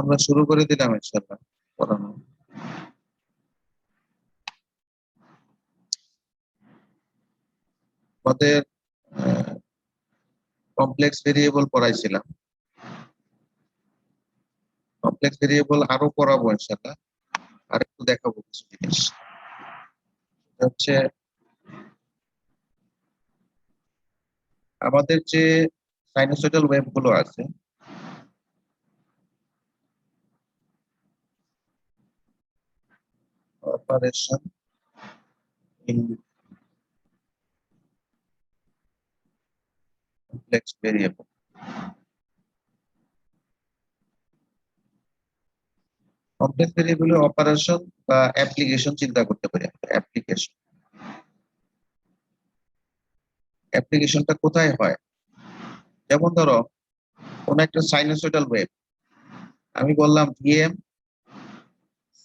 আমরা শুরু করে দিলাম ইনশাআল্লাহ পড়ানো। আমাদের কমপ্লেক্স ভেরিয়েবল পড়াইছিলাম, কমপ্লেক্স ভেরিয়েবল আরো পড়াবো ইনশাআল্লাহ, আর একটু দেখাবো কিছু জিনিস। হচ্ছে আমাদের যে সাইনোসয়েডাল ওয়েভ গুলো আছে, operation in complex variable, complex ভেরিয়েবলের অপারেশন বা অ্যাপ্লিকেশন চিন্তা করতে পারি আমরা। অ্যাপ্লিকেশন, অ্যাপ্লিকেশনটা কোথায় হয়? যেমন ধরো কোন একটা সাইনোসয়েডাল ওয়েভ, আমি বললাম ভিএম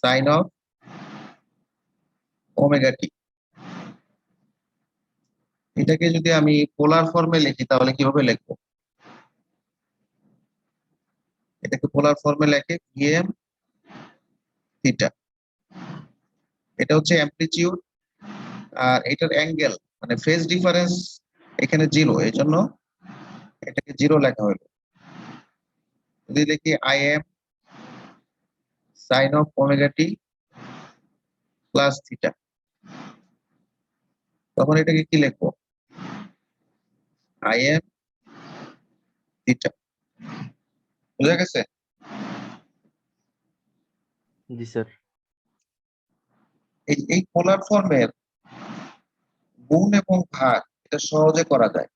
সাইন অফ ওমেগা টি, এটাকে যদি আমি পোলার ফর্মে লিখি তাহলে কিভাবে লিখবো? এটাকে পোলার ফর্মে লেখে ভিএম থিটা, এটা হচ্ছে অ্যামপ্লিটিউড, আর এটার অ্যাঙ্গেল মানে ফেজ ডিফারেন্স এখানে জিরো, এই জন্য এটাকে জিরো লেখা হলো। যদি লিখি I M sine of omega T plus theta, তখন এটাকে কি লিখবো? I M theta. বুঝা গেছে? জি স্যার। এই পোলার ফর্মের গুণ এবং ভাগ এটা সহজে করা যায়।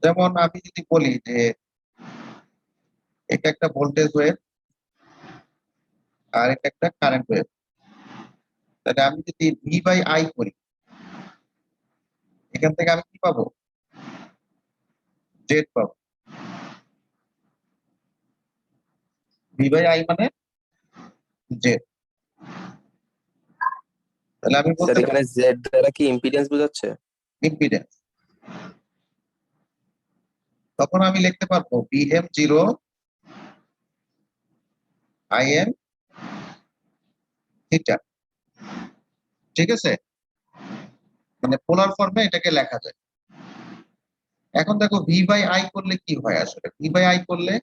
যেমন আমি যদি বলি যে এটা একটা ভোল্টেজ ওয়েভ আর এটা একটা কারেন্ট ওয়েভ, তাহলে আমি যদি ভি বাই আই করি, এখান থেকে আমি কি পাবো? জেড পাবো। ভি বাই আই মানে জেড। তাহলে আমি স্যার বলতে এখানে জেড দ্বারা কি ইম্পিডেন্স বোঝাচ্ছে? ইম্পিডেন্স, তখন আমি লিখতে পারবো BM zero I M theta. ঠিক আছে, মানে পোলার ফর্মে এটাকে লেখা যায়। এখন দেখো ভি বাই আই করলে কি হয়? আসলে ভি বাই আই করলে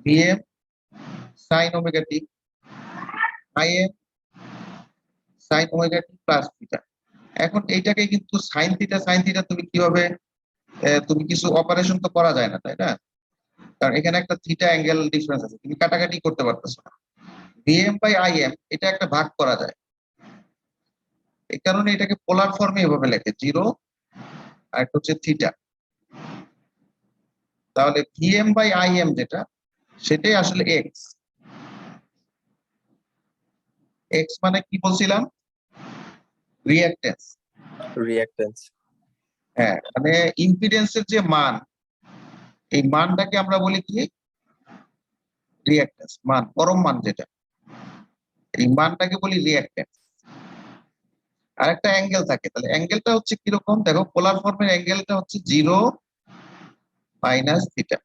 VM sine omega T I M sine omega T plus theta. এখন এইটাকে কিন্তু সাইন থিটা তুমি কিভাবে, তুমি কিছু অপারেশন তো করা যায় না, তাই না? কারণ এখানে একটা থিটা অ্যাঙ্গেল ডিফারেন্স আছে, তুমি কাটাকাটি করতে পারতেছো না। ভিএম বাই আই এম এটা একটা ভাগ করা যায়, এই কারণে এটাকে পোলার ফর্মে এভাবে লেখে জিরো আর একটা হচ্ছে থিটা। তাহলে ভিএম বাই আই এম যেটা, সেটাই আসলে এক্স। এক্স মানে কি বলছিলাম? রিঅ্যাক্টেন্স। রিঅ্যাক্ট্যান্স। হ্যাঁ, মানে ইম্পিডেন্সের যে মান, এই মানটাকে আমরা বলি কি? রিঅ্যাক্টেন্স মান, পরম মান যেটা, এই মানটাকে বলি রিঅ্যাক্টেন্স। আর একটা অ্যাঙ্গেল থাকে, তাহলে অ্যাঙ্গেলটা হচ্ছে কিরকম? দেখো পোলার ফর্মের অ্যাঙ্গেলটা হচ্ছে জিরো মাইনাস থিটা,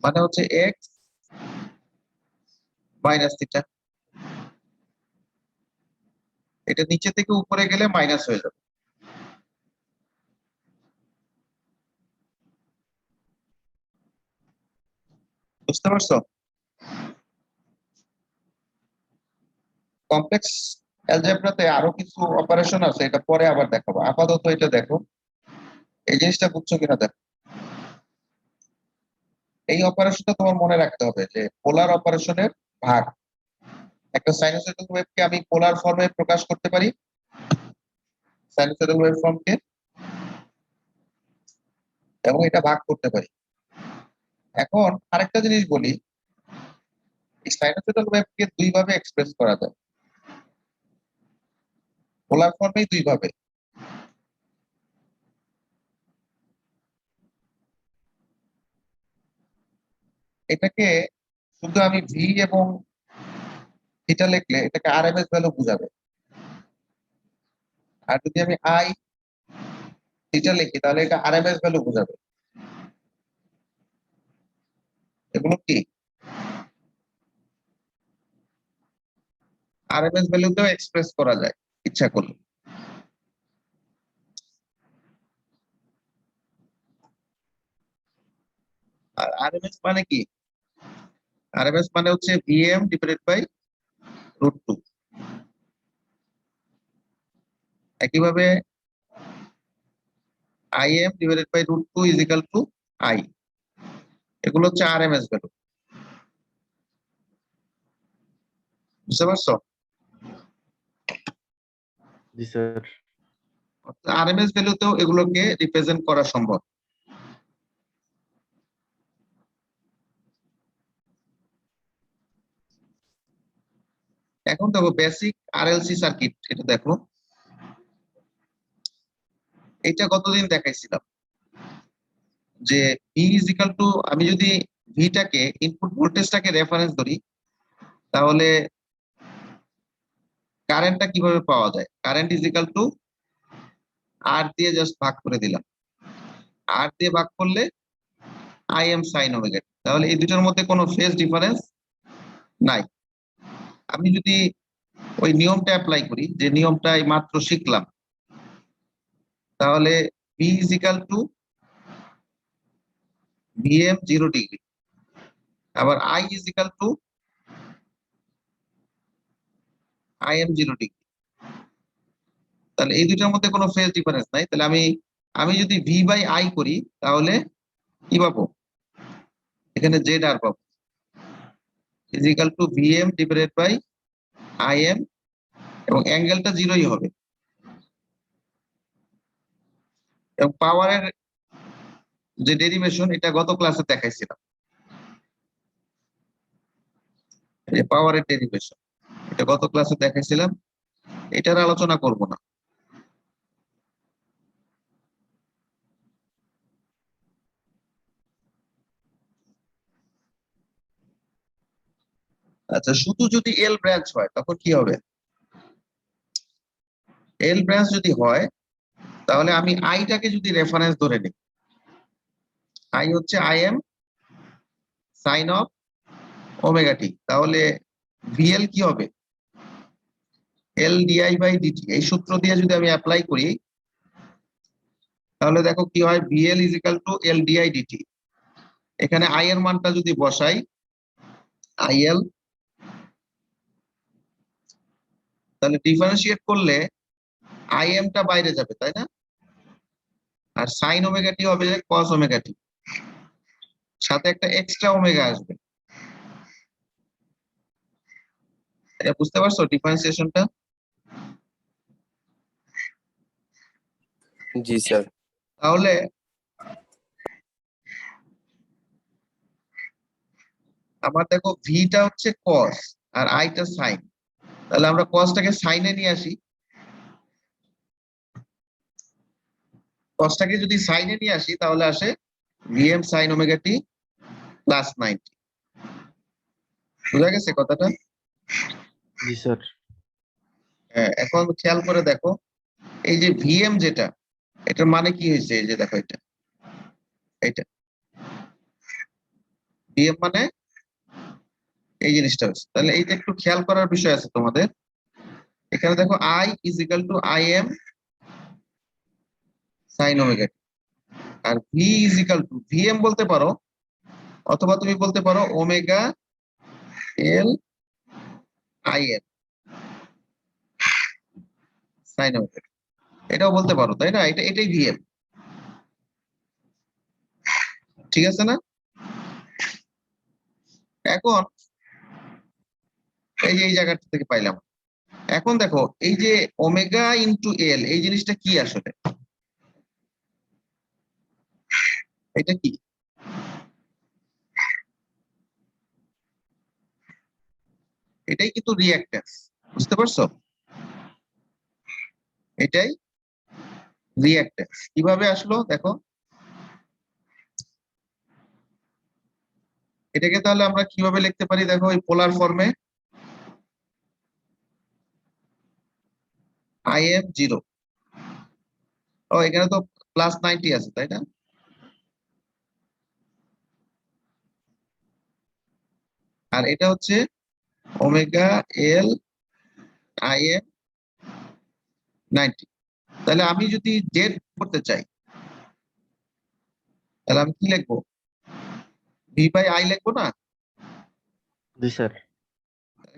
মানে হচ্ছে এক্স মাইনাস থিটা। এটা নিচে থেকে উপরে গেলে মাইনাস হয়ে যাবে। বুঝতে পারছো? কমপ্লেক্স অ্যালজেব্রাতে আরো কিছু অপারেশন আছে, এটা পরে আবার দেখাবো, আপাতত এটা দেখো। এই জিনিসটা বুঝছো কিনা দেখো। এই অপারেশনটা তোমার মনে রাখতে হবে যে পোলার অপারেশনের ভাগ। একটা সাইনোসয়েডাল ওয়েভকে আমি পোলার ফর্মে প্রকাশ করতে পারি, সাইনোসয়েডাল ওয়েভ ফর্মকে, এবং এটা ভাগ করতে পারি। এখন আরেকটা জিনিস বলি, এই সাইনোসয়েডাল ওয়েভকে দুই ভাবে এক্সপ্রেস করা যায়, পোলার ফর্মেই দুই ভাবে। এটাকে শুধু আমি ভি এবং থিটা লিখলে এটাকে আরএমএস ভ্যালু বোঝাবে, আর যদি আমি আই থিটা লিখি তাহলে এটা আরএমএস ভ্যালু বোঝাবে। এগুলো কি? আরএমএস ভ্যালুতেও এক্সপ্রেস করা যায় ইচ্ছা করলে। আর আরএমএস মানে কি? আরএমএস মানে হচ্ছে ভিএম ডিভাইডেড বাই √2। একইভাবে IM divided by √2 is equal to I. এগুলো হচ্ছে আরএমএস ভ্যালু। বুঝতে পারছো? জি স্যার। আরএমএস ভ্যালুতেও এগুলোকে রিপ্রেজেন্ট করা সম্ভব। এখন দেখো বেসিক আরএলসি সার্কিট, এটা দেখো। এটা কতদিন দেখাইছিলাম যে ভি ইজ ইকুয়াল টু, আমি যদি ভিটাকে ইনপুট ভোল্টেজটাকে রেফারেন্স ধরি, তাহলে কারেন্টটা কিভাবে পাওয়া যায়? কারেন্ট ইজ ইকুয়াল টু আর দিয়ে জাস্ট ভাগ করে দিলাম। আর দিয়ে ভাগ করলে আই এম সাইন ওমেগা। তাহলে এই দুটোর মধ্যে কোনো ফেজ ডিফারেন্স নাই। আমি যদি ওই নিয়মটা অ্যাপ্লাই করি, যে নিয়মটা এই মাত্র শিখলাম, তাহলে V is equal to V M 0 degree, আবার I is equal to I M 0 degree. তাহলে এই দুটোর মধ্যে কোনো ফেজ ডিফারেন্স নাই। তাহলে আমি আমি যদি ভি বাই আই করি, তাহলে কি পাবো? এখানে জেড আর পাবো, is equal to VM divided by I M, এবং অ্যাঙ্গেলটা 0ই হবে। এবং পাওয়ারের যে ডেরিভেশন, এটা গত ক্লাসে দেখাইছিলাম। এই পাওয়ারের ডেরিভেশন, এটা গত ক্লাসে দেখাইছিলাম, এটার আলোচনা করব না। আচ্ছা, শুধু যদি এল ব্রাঞ্চ হয় তখন কি হবে? এল ব্রাঞ্চ যদি হয়, তাহলে আমি আইটাকে যদি রেফারেন্স ধরে নিই, আই হচ্ছে I M sine of omega T, তাহলে ভিএল কি হবে? L D I by D T. এই সূত্র দিয়ে যদি আমি অ্যাপ্লাই করি, তাহলে দেখো কি হয়, VL is equal to L DI DT. এখানে আই এর মানটা যদি বসাই, আইএল, তাহলে ডিফারেন্সিয়েট করলে আই এমটা বাইরে যাবে, তাই না? আর সাইন ওমেগা টি হবে কস ওমেগা টি, সাথে একটা এক্সট্রা ওমেগা আসবে। এটা বুঝতে পারছো ডিফারেন্সিয়েশনটা? জি স্যার। তাহলে আমার দেখো ভিটা হচ্ছে কস আর আইটা সাইন, তাহলে আমরা কসটাকে সাইনে নিয়ে আসি। কসটাকে যদি সাইনে নিয়ে আসি, তাহলে আসে VM sine omega T plus 90। বুঝা গেছে কথাটা? জি স্যার। হ্যাঁ, এখন খেয়াল করে দেখো, এই যে ভিএম যেটা, এটার মানে কি হয়েছে? এই যে দেখো, এটা এটা ভিএম মানে এই জিনিসটা হচ্ছে। তাহলে এই যে একটু খেয়াল করার বিষয় আছে তোমাদের। এখানে দেখো I is equal to I M sine omega T, আর V is equal to V M বলতে পারো, অথবা তুমি বলতে পারো omega L I M sine omega T, এটাও বলতে পারো, তাই না? এটাই ভিএম, ঠিক আছে না? এখন এই যে এই জায়গাটা থেকে পাইলাম। এখন দেখো, এই যে ওমেগা ইন্টু এল, এই জিনিসটা কি আসলে? এটা কি? এটাই কিন্তু রিঅ্যাক্ট্যান্স। বুঝতে পারছো? এটাই রিঅ্যাক্ট্যান্স। কিভাবে আসলো দেখো, এটাকে তাহলে আমরা কিভাবে লিখতে পারি? দেখো, এই পোলার ফর্মে আই এম 0। ও, এখানে তো প্লাস 90 আছে, তাই না? আর এটা হচ্ছে ওমেগা এল আই এম 90। তাহলে আমি যদি জেড করতে চাই তাহলে আমি কি লিখবো? ভি বাই আই লিখবো না? জি স্যার।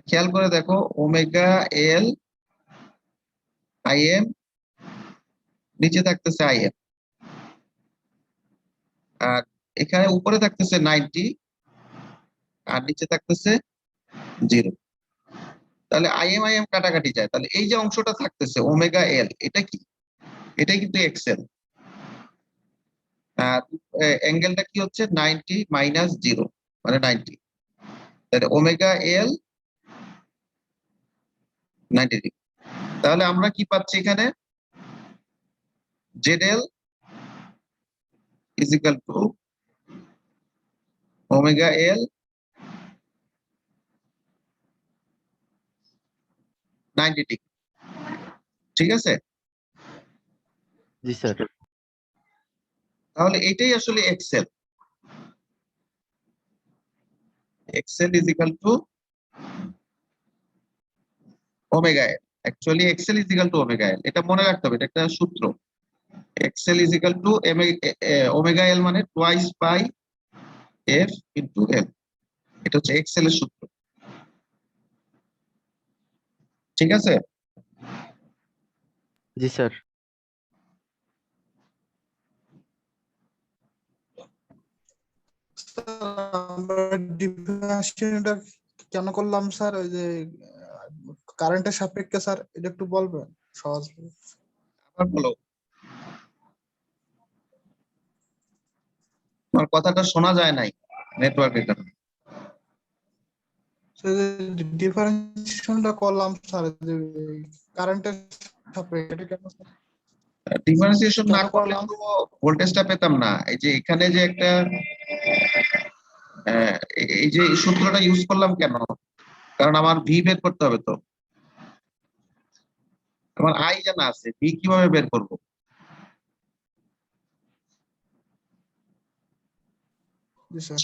খেয়াল করে দেখো, ওমেগা এল আই এম, নিচে থাকতেছে আই এম, আর এখানে উপরে থাকতেছে 90, আর নিচে থাকতেছে 0। তাহলে আই এম কাটাকাটি যায়, তাহলে এই যে অংশটা থাকতেছে ওমেগা এল, এটা কি? এটাই কিন্তু এক্সেল। আর অ্যাঙ্গেলটা কি হচ্ছে? 90 মাইনাস 0 মানে 90। তাহলে ওমেগা এল 90 ডিগ্রি। তাহলে আমরা কি পাচ্ছি এখানে? Z L is equal to omega L 90 degree. ঠিক আছে? জি স্যার। তাহলে এটাই আসলে XL. XL is equal to omega L. Actually XL is equal to omega L, এটা মনে রাখতে হবে, এটা একটা সূত্র। XL is equal to omega L মানে twice pi F into L. এটা হচ্ছে এক্সেল এর সূত্র। ঠিক আছে? জি স্যার। আমরা ডিফারেন্সিয়েশনটা কেন করলাম স্যার? ওই যে কারেন্টের সাপেক্ষে স্যার, এটা একটু বলবেন সহজ? আবার বলো, তোমার কথাটা শোনা যায় নাই নেটওয়ার্কের কারণে। ডিফারেন্সিয়েশনটা করলাম স্যার, যে কারেন্টের সাপেক্ষে, এটা কেন স্যার? ডিফারেন্সিয়েশন না কেন করলে করলাম? তো ভোল্টেজটা পেতাম না। এই যে এখানে যে একটা এই যে সূত্রটা ইউজ করলাম কেন? কারণ আমার ভি বের করতে হবে তো। আমার আই জানা আছে, ভি কিভাবে বের করব? জি স্যার।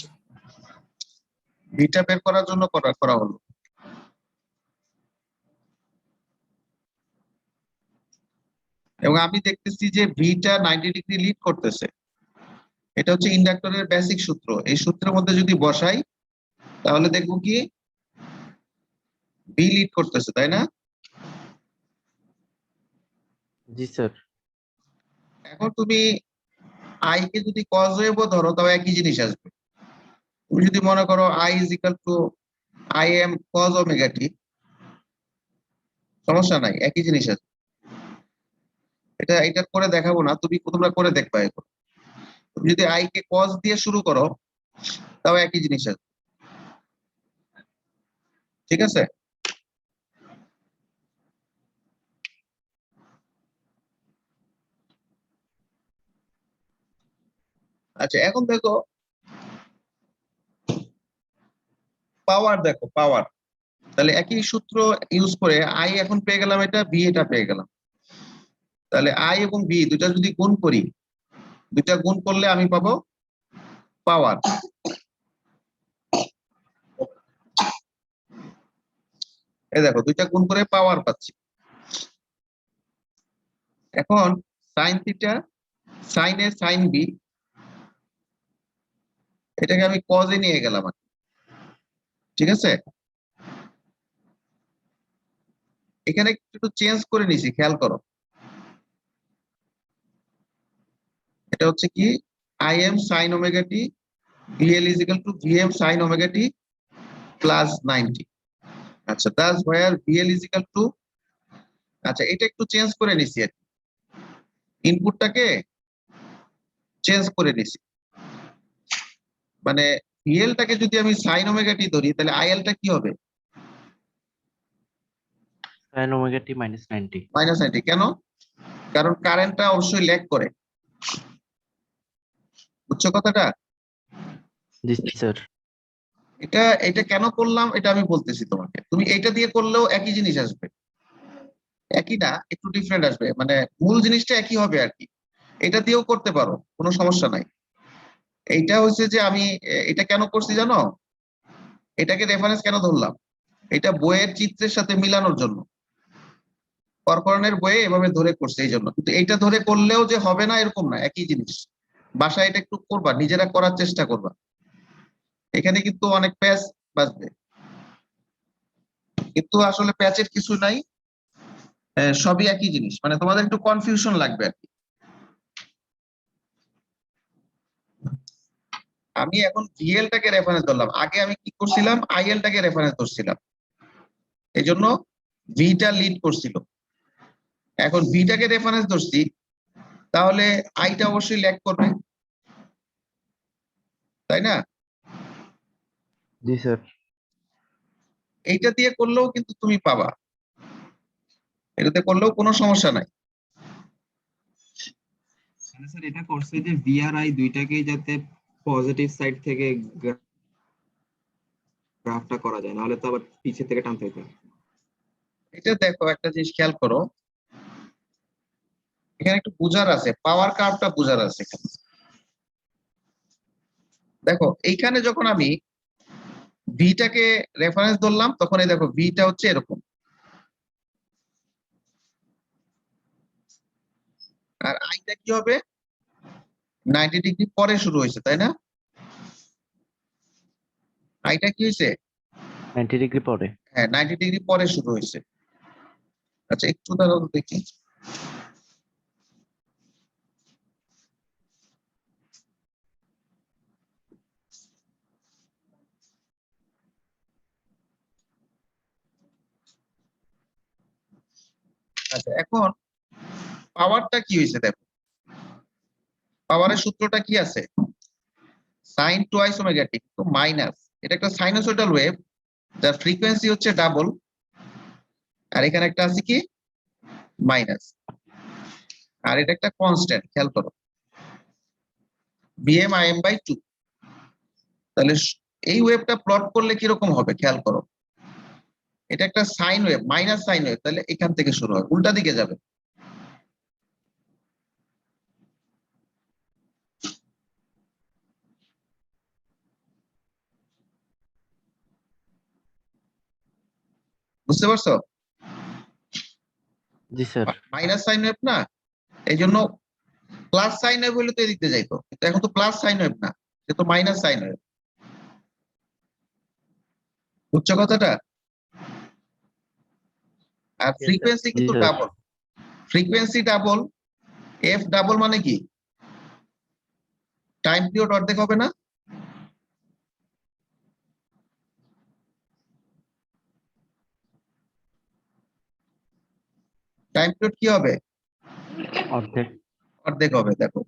ভিটা বের করার জন্য করা হলো। এবং আমি দেখতেছি যে ভিটা 90 ডিগ্রি লিড করতেছে। এটা হচ্ছে ইন্ডাক্টরের বেসিক সূত্র। এই সূত্রের মধ্যে যদি বসাই তাহলে দেখবো কি ভি লিড করতেছে, তাই না? জি স্যার। এখন তুমি আই কে যদি কজ ওয়েভও ধরো তাও একই জিনিস আসবে। তুমি যদি মনে করো I is equal to I M cos omega T, সমস্যা নাই, একই জিনিস আসবে। এটা করে দেখাবো না, তোমরা করে দেখবা এখন। তুমি যদি আই কে কজ দিয়ে শুরু করো তাও একই জিনিস আসবে। ঠিক আছে? আচ্ছা, এখন দেখো পাওয়ার, দেখো পাওয়ার। তাহলে একই সূত্র ইউজ করে আই এখন পেয়ে গেলাম, এটা বি এটা পেয়ে গেলাম। তাহলে আই এবং বি দুটা যদি গুণ করি, দুটা গুণ করলে আমি পাবো পাওয়ার। এই দেখো দুইটা গুণ করে পাওয়ার পাচ্ছি। এখন সাইন থিটা, সাইন এ সাইন বি, এটাকে আমি কজে নিয়ে গেলাম আর কি। ঠিক আছে? এখানে একটু চেঞ্জ করে নিছি, খেয়াল করো। এটা হচ্ছে কি I M sine omega T VL is equal to V M sine omega T plus 90। আচ্ছা, that's where VL is equal two, আচ্ছা এটা একটু চেঞ্জ করে নিছি আর কি, ইনপুটটাকে চেঞ্জ করে নিছি। মানে ভিএলটাকে যদি আমি সাইন ওমেগা টি ধরি তাহলে আইএলটা কি হবে? সাইন ওমেগা টি মাইনাস 90। মাইনাস 90। কেন? কারণ কারেন্টটা অবশ্যই ল্যাগ করে। বুঝছো কথাটা? জি স্যার। এটা এটা কেন করলাম এটা আমি বলতেছি তোমাকে। তুমি এটা দিয়ে করলেও একই জিনিস আসবে, একই না, একটু ডিফারেন্ট আসবে, মানে মূল জিনিসটা একই হবে আর কি। এটা দিয়েও করতে পারো, কোনো সমস্যা নাই। এইটা হচ্ছে যে আমি এটা কেন করছি জানো? এটাকে রেফারেন্স কেন ধরলাম? এটা বইয়ের চিত্রের সাথে মিলানোর জন্য। করকরণের বইয়ে এভাবে ধরে করছে এই জন্য, কিন্তু এইটা ধরে করলেও যে হবে না এরকম না, একই জিনিস। বাসায় এটা একটু করবা, নিজেরা করার চেষ্টা করবা, এখানে কিন্তু অনেক প্যাচ বাজবে, কিন্তু আসলে প্যাচের কিছু নাই, সবই একই জিনিস, মানে তোমাদের একটু কনফিউশন লাগবে আর কি। আমি এখন ভিএল টাকে রেফারেন্স ধরলাম, আগে আমি কি করছিলাম, আইএল টাকে রেফারেন্স ধরছিলাম, এই জন্য ভিটা লিড করছিল। এখন ভিটাকে রেফারেন্স ধরছি, তাহলে আইটা অবশ্যই ল্যাগ করবে, তাই না? জি স্যার। এইটা দিয়ে করলেও কিন্তু তুমি পাবা, এটাতে করলেও কোনো সমস্যা নাই। মানে স্যার এটা করছে যে ভিআরআই দুইটাকেই যাতে পজিটিভ সাইড থেকে গ্রাফটা করা যায়, নাহলে তো আবার পিছে থেকে টানতে হইতো। এটা দেখো একটা জিনিস খেয়াল করো, এখানে একটু বুঝার আছে, পাওয়ার কার্ভটা বুঝার আছে এখানে। দেখো এইখানে যখন আমি ভিটাকে রেফারেন্স ধরলাম, তখন এই দেখো ভিটা হচ্ছে এরকম, আর আইটা কি হবে, 90 ডিগ্রি পরে শুরু হয়েছে, তাই না? আইটা কি হয়েছে, 90 ডিগ্রি পরে। হ্যাঁ 90 ডিগ্রি পরে শুরু হয়েছে। আচ্ছা একটু দাঁড়াও দেখি, আচ্ছা এখন পাওয়ারটা কি হয়েছে দেখো, পাওয়ারের সূত্রটা কি আছে, সাইন টুয়াইস ওমেগা টি তো মাইনাস, এটা একটা সাইনোসয়েডাল ওয়েভ যার ফ্রিকোয়েন্সি হচ্ছে ডাবল, আর এখানে একটা আছে কি মাইনাস, আর এটা একটা কনস্ট্যান্ট, খেয়াল করো বিএম আইএম বাই 2। তাহলে এই ওয়েভটা প্লট করলে কিরকম হবে খেয়াল করো, এটা একটা sine wave, minus sine wave, তাহলে এখান থেকে শুরু হয়, উল্টা দিকে যাবে। বুঝতে পারছো? জি স্যার। মাইনাস সাইন ওয়েভ না, এই জন্য প্লাস সাইন ওয়েভ হলে তো এদিকে যাইতো, কিন্তু এখন তো প্লাস সাইন ওয়েভ না, এটা তো মাইনাস সাইন ওয়েভ। বুঝছো কথাটা? আর ফ্রিকোয়েন্সি জি কিন্তু sir. Double, frequency double, F double মানে কি, টাইম পিরিয়ড অর্ধেক হবে না? টাইম পিরিয়ড কি হবে, অর্ধেক। অর্ধেক হবে। দেখো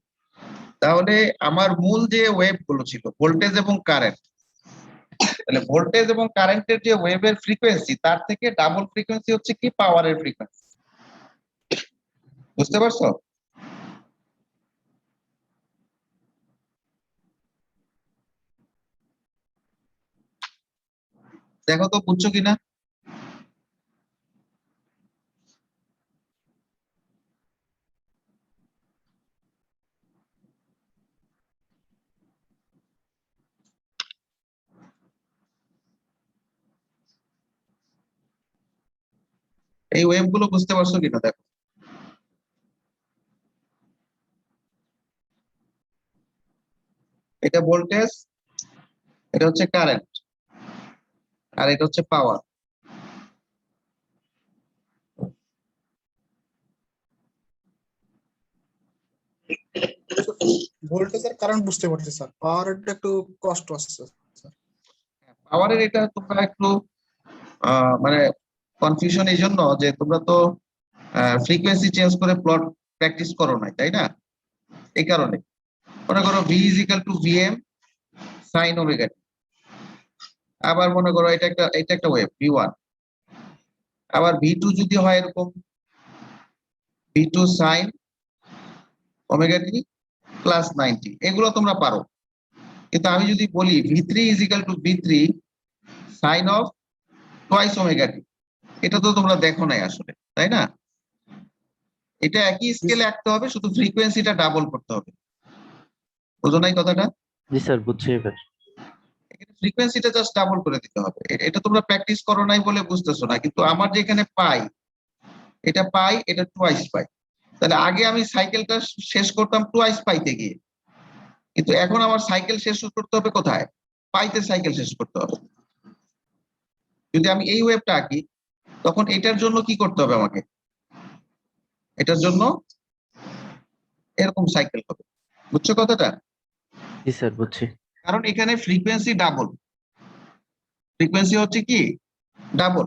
তাহলে আমার মূল যে ওয়েভ গুলো ছিল ভোল্টেজ এবং কারেন্ট, তাহলে ভোল্টেজ এবং কারেন্টের যে ওয়েভের ফ্রিকোয়েন্সি, তার থেকে ডাবল ফ্রিকোয়েন্সি হচ্ছে কি পাওয়ারের ফ্রিকোয়েন্সি। বুঝতে পারছো? দেখো তো বুঝছো কিনা। এই ওয়েভ গুলো বুঝতে পারছো কিনা দেখো। এটা ভোল্টেজ, এটা হচ্ছে কারেন্ট, আর এটা হচ্ছে পাওয়ার। ভোল্টেজ আর কারেন্ট বুঝতে পারছি স্যার, পাওয়ারটা একটু কষ্ট আসছে স্যার। পাওয়ারের এটা তোমরা একটু মানে কনফিউশন এই জন্য যে তোমরা তো ফ্রিকোয়েন্সি চেঞ্জ করে প্লট প্র্যাকটিস করো নাই, তাই না? এই কারণে মনে করো V is equal to V M sine omega T, আবার মনে করো এটা একটা ওয়েভ ভি ওয়ান, আবার ভি টু যদি হয় এরকম V two sine omega T plus 90, এগুলো তোমরা পারো। কিন্তু আমি যদি বলি V three is equal to V three sine of twice omega T, এটা তো তোমরা দেখো নাই আসলে, তাই না? এটা একই স্কেলে আঁকতে হবে, শুধু ফ্রিকোয়েন্সিটা ডাবল করতে হবে। বুঝো নাই কথাটা? জি স্যার, বুঝছি এবার। ফ্রিকোয়েন্সিটা জাস্ট ডাবল করে দিতে হবে। এটা তোমরা প্র্যাকটিস করো নাই বলে বুঝতেছো না, কিন্তু আমার যেখানে পাই এটা পাই, এটা টুয়াইস পাই। তাহলে আগে আমি সাইকেলটা শেষ করতাম টুয়াইস পাইতে গিয়ে, কিন্তু এখন আমার সাইকেল শেষ করতে হবে কোথায়? পাইতে সাইকেল শেষ করতে হবে। যদি আমি এই ওয়েবটা আঁকি, তখন এটার জন্য কি করতে হবে আমাকে? এটার জন্য এরকম সাইকেল হবে। বুঝছো কথাটা? জি স্যার বুঝছি। কারণ এখানে ফ্রিকোয়েন্সি ডাবল, ফ্রিকোয়েন্সি হচ্ছে কি ডাবল।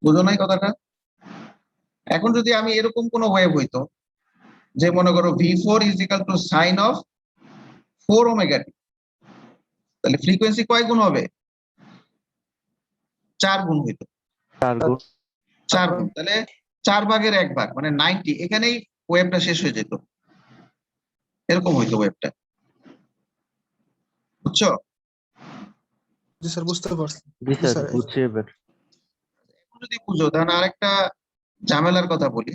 বুঝো নাই কথাটা? এখন যদি আমি এরকম কোন ওয়েভ হইতো যে মনে করো V4 is equal to sine of 4 omega T, তাহলে ফ্রিকোয়েন্সি কয় গুণ হবে? 4 গুণ হইতো। 4 গুণ। 4 গুণ, তাহলে 4 ভাগের 1 ভাগ মানে 90, এখানেই ওয়েভটা শেষ হয়ে যেত। এরকম হইতো ওয়েভটা। বুঝছো? জি স্যার বুঝতে পারছি। জি জি স্যার স্যার বুঝছি এবার। এখন যদি বুঝো তাহলে আরেকটা ঝামেলার কথা বলি।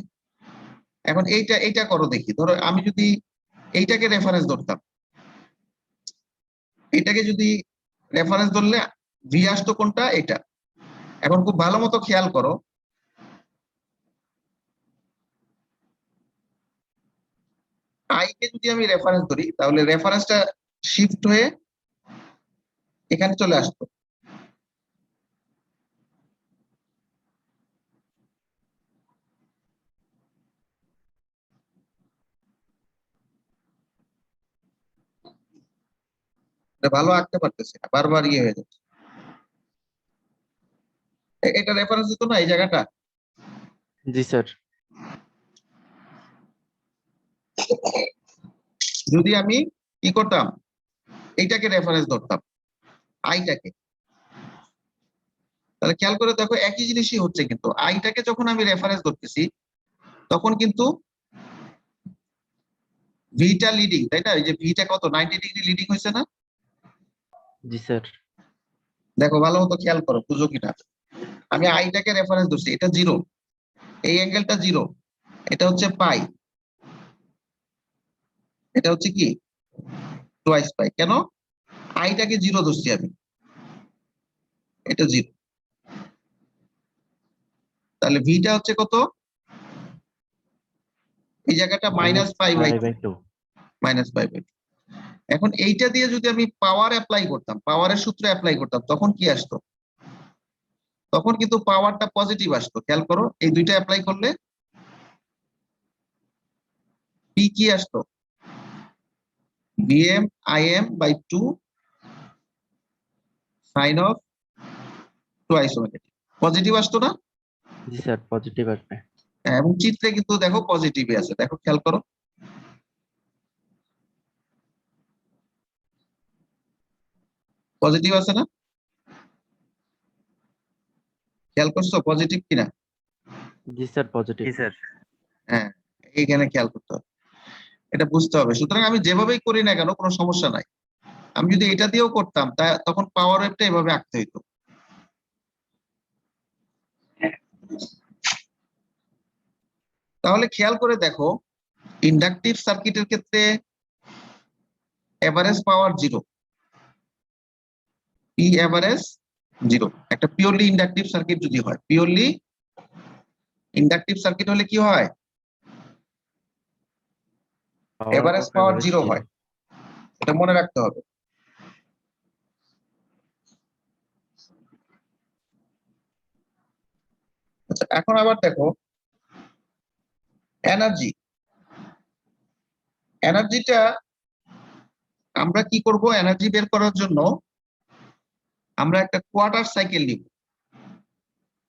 এখন এইটা করো দেখি, ধরো আমি যদি এইটাকে রেফারেন্স ধরতাম, এটাকে যদি রেফারেন্স ধরলে ভি আসতো কোনটা? এটা। এখন খুব ভালো মতো খেয়াল করো, আই কে যদি আমি রেফারেন্স ধরি তাহলে রেফারেন্সটা শিফট হয়ে এখানে চলে আসতো। এটা ভালো আঁকতে পারতেছে না, বারবার ইয়ে হয়ে যাচ্ছে। এটা রেফারেন্স দিত না এই জায়গাটা? জি স্যার। যদি আমি কি করতাম, এইটাকে রেফারেন্স ধরতাম, আইটাকে, তাহলে খেয়াল করে দেখো একই জিনিসই হচ্ছে। কিন্তু আইটাকে যখন আমি রেফারেন্স ধরতেছি তখন কিন্তু ভিটা লিডিং, তাই না? এই যে ভিটা কত 90 ডিগ্রি লিডিং হয়েছে না? জি স্যার। দেখো ভালো মতো খেয়াল করো, বুঝো কিনা। আমি আইটাকে রেফারেন্স ধরছি, এটা 0, এই অ্যাঙ্গেলটা 0, এটা হচ্ছে পাই, এটা হচ্ছে কি টুয়াইস পাই। কেন? আইটাকে 0 ধরছি আমি, এটা 0। তাহলে ভিটা হচ্ছে কত? এই জায়গাটা minus pi by -π/2। Minus pi by. এখন এইটা দিয়ে যদি আমি পাওয়ার অ্যাপ্লাই করতাম, পাওয়ারের সূত্র অ্যাপ্লাই করতাম, তখন কি আসতো? তখন কিন্তু পাওয়ারটা পজিটিভ আসতো। খেয়াল করো, এই দুইটা অ্যাপ্লাই করলে পি কি আসতো? Vm Im by 2 sine of twice omega T. Positive আসতো না? জি স্যার পজিটিভ আসবে। হ্যাঁ, এবং চিত্রে কিন্তু দেখো পজিটিভই আছে, দেখো খেয়াল করো, পজিটিভ আছে না? খেয়াল করছো পজিটিভ কিনা? জি স্যার পজিটিভ। জি স্যার। হ্যাঁ, এইখানে খেয়াল করতে হবে, এটা বুঝতে হবে। সুতরাং আমি যেভাবেই করি না কেন কোনো সমস্যা নাই। আমি যদি এটা দিয়েও করতাম তখন পাওয়ার ওয়েভটা এভাবে আঁকতে হইতো। তাহলে খেয়াল করে দেখো, ইন্ডাকটিভ সার্কিটের ক্ষেত্রে এভারেজ পাওয়ার 0, পি এভারেজ 0। একটা পিওরলি ইন্ডাকটিভ সার্কিট যদি হয়, পিওরলি ইন্ডাকটিভ সার্কিট হলে কি হয়? এভারেজ পাওয়ার 0 হয়, এটা মনে রাখতে হবে। আচ্ছা, এখন আবার দেখো এনার্জি, এনার্জিটা আমরা কি করব? এনার্জি বের করার জন্য আমরা একটা কোয়ার্টার সাইকেল নিব,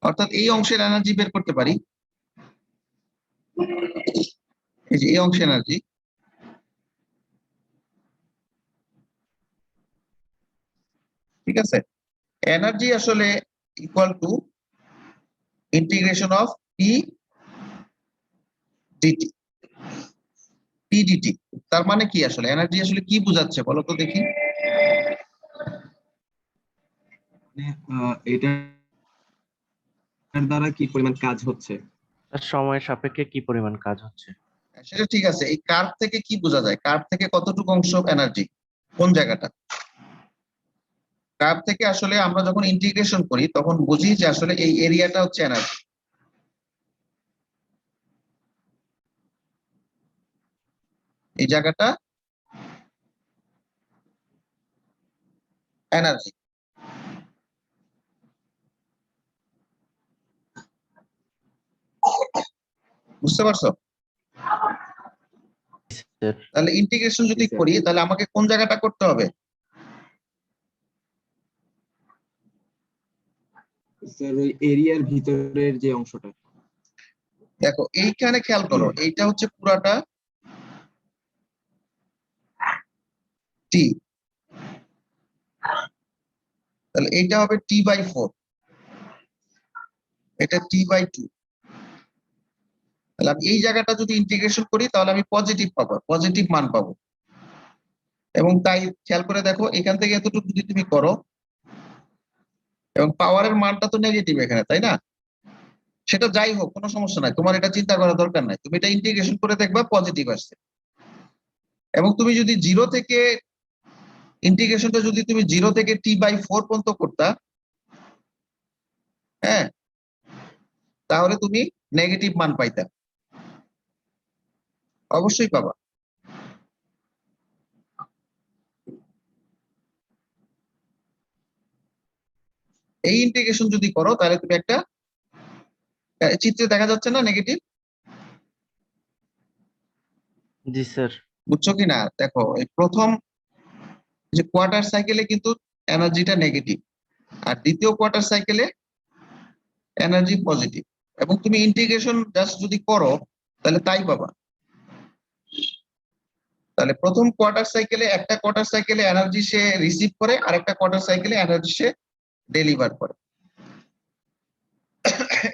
অর্থাৎ এই অংশের এনার্জি বের করতে পারি। এই যে এই অংশের এনার্জি, ঠিক আছে? এনার্জি আসলে equal to integration of P DT, P DT. তার মানে কি আসলে এনার্জি আসলে কি বোঝাচ্ছে বলো তো দেখি? মানে এটার দ্বারা কি পরিমাণ কাজ হচ্ছে? তার সময়ের সাপেক্ষে কি পরিমাণ কাজ হচ্ছে। সেটা ঠিক আছে, এই কার্ভ থেকে কি বোঝা যায়? কার্ভ থেকে কতটুকু অংশ এনার্জি, কোন জায়গাটা? কার্ভ থেকে আসলে আমরা যখন ইন্টিগ্রেশন করি তখন বুঝি যে আসলে এই এরিয়াটা হচ্ছে এনার্জি। এই জায়গাটা এনার্জি। বুঝতে পারছো? স্যার তাহলে ইন্টিগ্রেশন যদি জি, স্যার। করি তাহলে আমাকে কোন জায়গাটা করতে হবে? স্যার ওই এরিয়ার ভিতরের যে অংশটা। দেখো এইখানে খেয়াল করো, এইটা হচ্ছে পুরাটা টি, তাহলে এইটা হবে T/4, এটা T/2। তাহলে আমি এই জায়গাটা যদি ইন্টিগ্রেশন করি তাহলে আমি পজিটিভ পাবো, পজিটিভ মান পাবো। এবং তাই খেয়াল করে দেখো এখান থেকে এতটুকু যদি তুমি করো এবং পাওয়ারের মানটা তো নেগেটিভ এখানে, তাই না? সেটা যাই হোক কোনো সমস্যা নাই, তোমার এটা চিন্তা করার দরকার নাই, তুমি এটা ইন্টিগ্রেশন করে দেখবা পজিটিভ আসছে। এবং তুমি যদি জিরো থেকে ইন্টিগ্রেশনটা যদি তুমি 0 থেকে T/4 পর্যন্ত করতা, হ্যাঁ, তাহলে তুমি নেগেটিভ মান পাইতা। অবশ্যই পাবা। এই ইন্টিগ্রেশন যদি করো তাহলে তুমি একটা চিত্রে দেখা যাচ্ছে না নেগেটিভ? জি স্যার। বুঝছো কি না? দেখো এই প্রথম যে কোয়ার্টার সাইকেলে কিন্তু এনার্জিটা নেগেটিভ, আর দ্বিতীয় কোয়ার্টার সাইকেলে এনার্জি পজিটিভ। এবং তুমি ইন্টিগ্রেশন জাস্ট যদি করো তাহলে তাই পাবা। তাহলে প্রথম কোয়ার্টার সাইকেলে একটা কোয়ার্টার সাইকেলে এনার্জি সে রিসিভ করে, আর একটা কোয়ার্টার সাইকেলে এনার্জি সে ডেলিভার করে।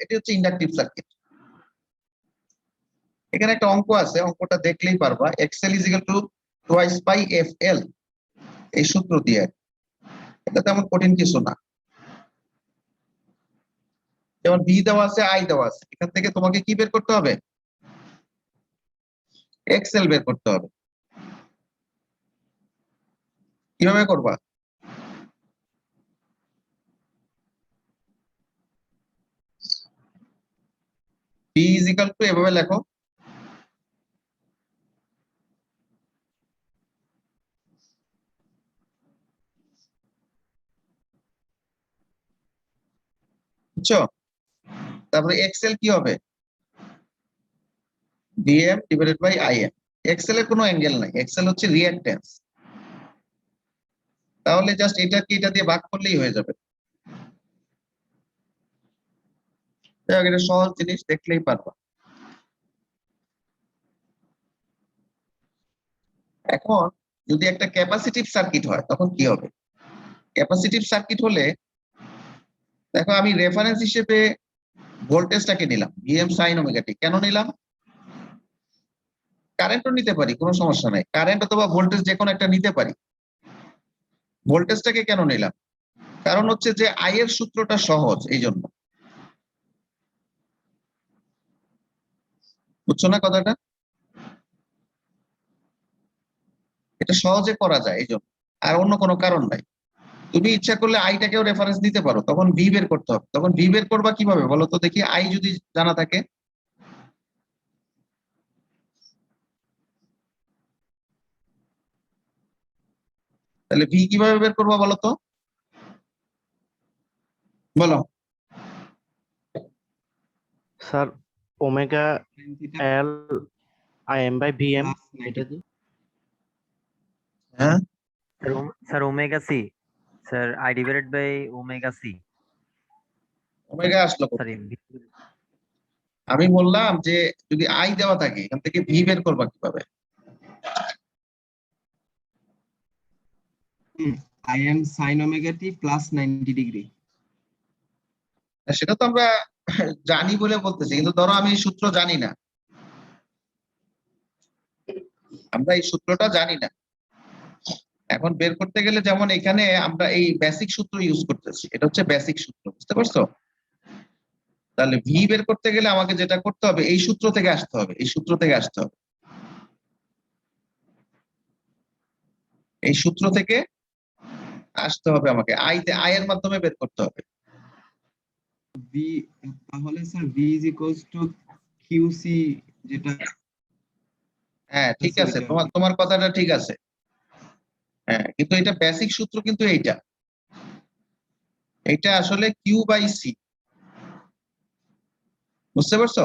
এটি হচ্ছে ইন্ডাকটিভ সার্কিট। এখানে একটা অঙ্ক আছে, অঙ্কটা দেখলেই পারবা। XL is equal two twice pi F L, এই সূত্র দিয়ে। এটা তেমন কঠিন কিছু না। যেমন ভি দেওয়া আছে, আই দেওয়া আছে, এখান থেকে তোমাকে কি বের করতে হবে? এক্সএল বের করতে হবে। কিভাবে করবা? ভি ইজ ইকুয়াল টু, এভাবে লেখো, বুঝছো? তারপরে এক্সএল কি হবে? DM divided by IM. XL এর কোনো অ্যাঙ্গেল নাই, এক্সএল হচ্ছে রিঅ্যাকট্যান্স। তাহলে জাস্ট এটাকে এটা দিয়ে ভাগ করলেই হয়ে যাবে। যাই হোক, এটা সহজ জিনিস, দেখলেই পারবা। এখন যদি একটা ক্যাপাসিটিভ সার্কিট হয় তখন কি হবে? ক্যাপাসিটিভ সার্কিট হলে দেখো আমি রেফারেন্স হিসেবে ভোল্টেজটাকে নিলাম ভিএম সাইন ওমেগা টি। কেন নিলাম? কারেন্টও নিতে পারি, কোনো সমস্যা নাই, কারেন্ট অথবা ভোল্টেজ যে কোনো একটা নিতে পারি। ভোল্টেজটাকে কেন নিলাম? কারণ হচ্ছে যে আই এর সূত্রটা সহজ, এই জন্য। বুঝছো না কথাটা? এটা সহজে করা যায় এই জন্য, আর অন্য কোনো কারণ নাই। তুমি ইচ্ছা করলে আইটাকেও রেফারেন্স দিতে পারো, তখন ভি বের করতে হবে। তখন ভি বের করবা কিভাবে বলো তো দেখি, আই যদি জানা থাকে? তাহলে ভি কিভাবে বের করবা বলো তো, বলো। Sir omega L I M by V M, এটা দি হ্যাঁ, Sir, omega c. Sir, I divided by omega c. Omega আসলো কোথায়? Sorry, আমি বললাম যে যদি আই দেওয়া থাকে এখান থেকে ভি বের করবা কিভাবে? I am sin omega t plus 90 degree. সেটা তো আমরা জানি বলে বলতেছি, কিন্তু ধরো আমি এই সূত্র জানি না, আমরা এই সূত্রটা জানি না। এখন বের করতে গেলে যেমন এখানে আমরা এই বেসিক সূত্র ইউজ করতেছি, এটা হচ্ছে বেসিক সূত্র, বুঝতে পারছো? তাহলে ভি বের করতে গেলে আমাকে যেটা করতে হবে, এই সূত্র থেকে আসতে হবে, এই সূত্র থেকে আসতে হবে, এই সূত্র থেকে আসতে হবে আমাকে আই এর মাধ্যমে বের করতে হবে। ভি, তাহলে sir V is equals to QC, যেটা হ্যাঁ ঠিক আছে আছে, ওইটা। তোমার কথাটা ঠিক আছে। হ্যাঁ, কিন্তু এটা বেসিক সূত্র কিন্তু এইটা আসলে কিউ বাই সি, বুঝতে পারছো?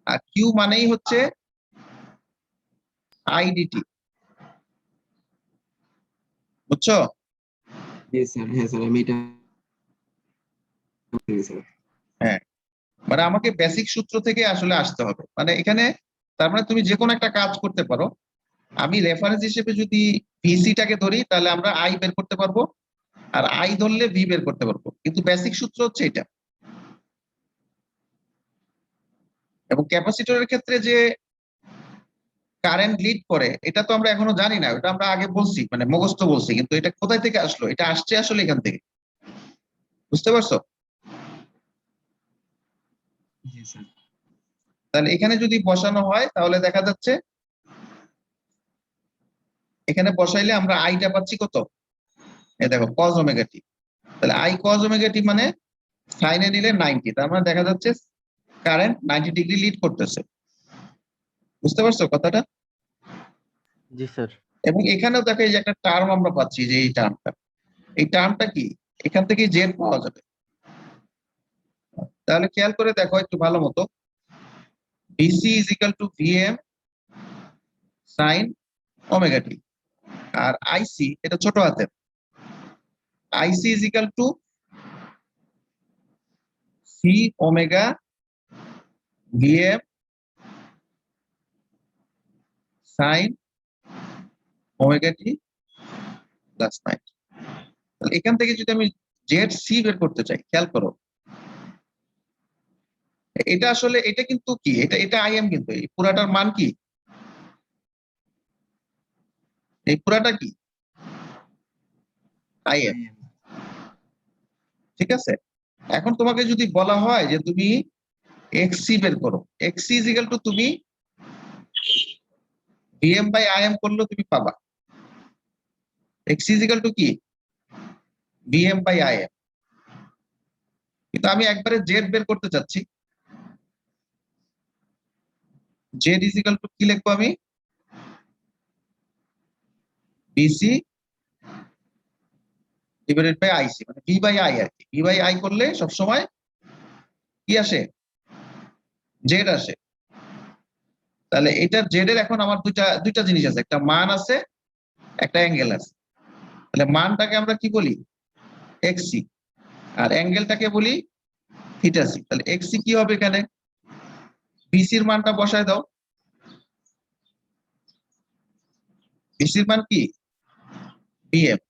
আর কিউ মানেই হচ্ছে আইডিটি, বুঝছো? জি স্যার, হ্যাঁ স্যার, আমি এটা স্যার। হ্যাঁ, মানে আমাকে বেসিক সূত্র থেকে আসলে আসতে হবে, মানে এখানে তার মানে তুমি যে কোনো একটা কাজ করতে পারো। আমি রেফারেন্স হিসেবে যদি ভিসিটাকে ধরি তাহলে আমরা আই বের করতে পারবো, আর আই ধরলে ভি বের করতে পারবো, কিন্তু বেসিক সূত্র হচ্ছে এটা। এবং ক্যাপাসিটরের ক্ষেত্রে যে কারেন্ট লিড করে এটা তো আমরা এখনো জানি না, ওটা আমরা আগে বলছি, মানে মুখস্থ বলছি, কিন্তু এটা কোথায় থেকে আসলো? এটা আসছে আসলে এখান থেকে, বুঝতে পারছো? জি স্যার। তাহলে এখানে যদি বসানো হয় তাহলে দেখা যাচ্ছে এখানে বসাইলে আমরা আইটা পাচ্ছি কত, এই দেখো কজ ওমেগা টি। তাহলে আই কজ ওমেগা টি মানে সাইনে নিলে 90, তার মানে দেখা যাচ্ছে কারেন্ট 90 ডিগ্রি লিড করতেছে, বুঝতে পারছো কথাটা? জি স্যার। এবং এখানেও দেখো এই যে একটা টার্ম আমরা পাচ্ছি, যে এই টার্মটা কি, এখান থেকে জেড পাওয়া যাবে। তাহলে খেয়াল করে দেখো একটু ভালো মতো, V C is equal to V M sine omega T, আর আইসি এটা ছোট হাতের, I C is equal to C omega V M sine omega T plus 90। তাহলে এখান থেকে যদি আমি জেড সি বের করতে চাই, খেয়াল করো এটা আসলে এটা কিন্তু কি, এটা আইএম, কিন্তু এই পুরাটার মান কি, এই পুরাটা কি আইএম, ঠিক আছে? এখন তোমাকে যদি বলা হয় যে তুমি এক্সসি বের করো, এক্সসি ইজ ইকুয়াল টু তুমি ভিএম বাই আইএম করলেও তুমি পাবা, এক্সসি ইজ ইকুয়াল টু কি ভিএম বাই আইএম। কিন্তু আমি একবারে জেড বের করতে চাচ্ছি, জেড ইজ ইকুয়াল টু কি লিখবো আমি, বিসি ডিভাইডেড বাই আইসি, মানে ভি বাই আই আর কি। ভি বাই আই করলে সবসময় কি আসে, জেড আসে। তাহলে এটার জেড এর এখন আমার দুইটা জিনিস আছে, একটা মান আছে, একটা অ্যাঙ্গেল আছে। তাহলে মানটাকে আমরা কি বলি, এক্সসি, আর অ্যাঙ্গেলটাকে বলি থিটা সি। তাহলে এক্সসি কি হবে, এখানে বিসির মানটা বসায় দাও, বিসির মান কি বিএম,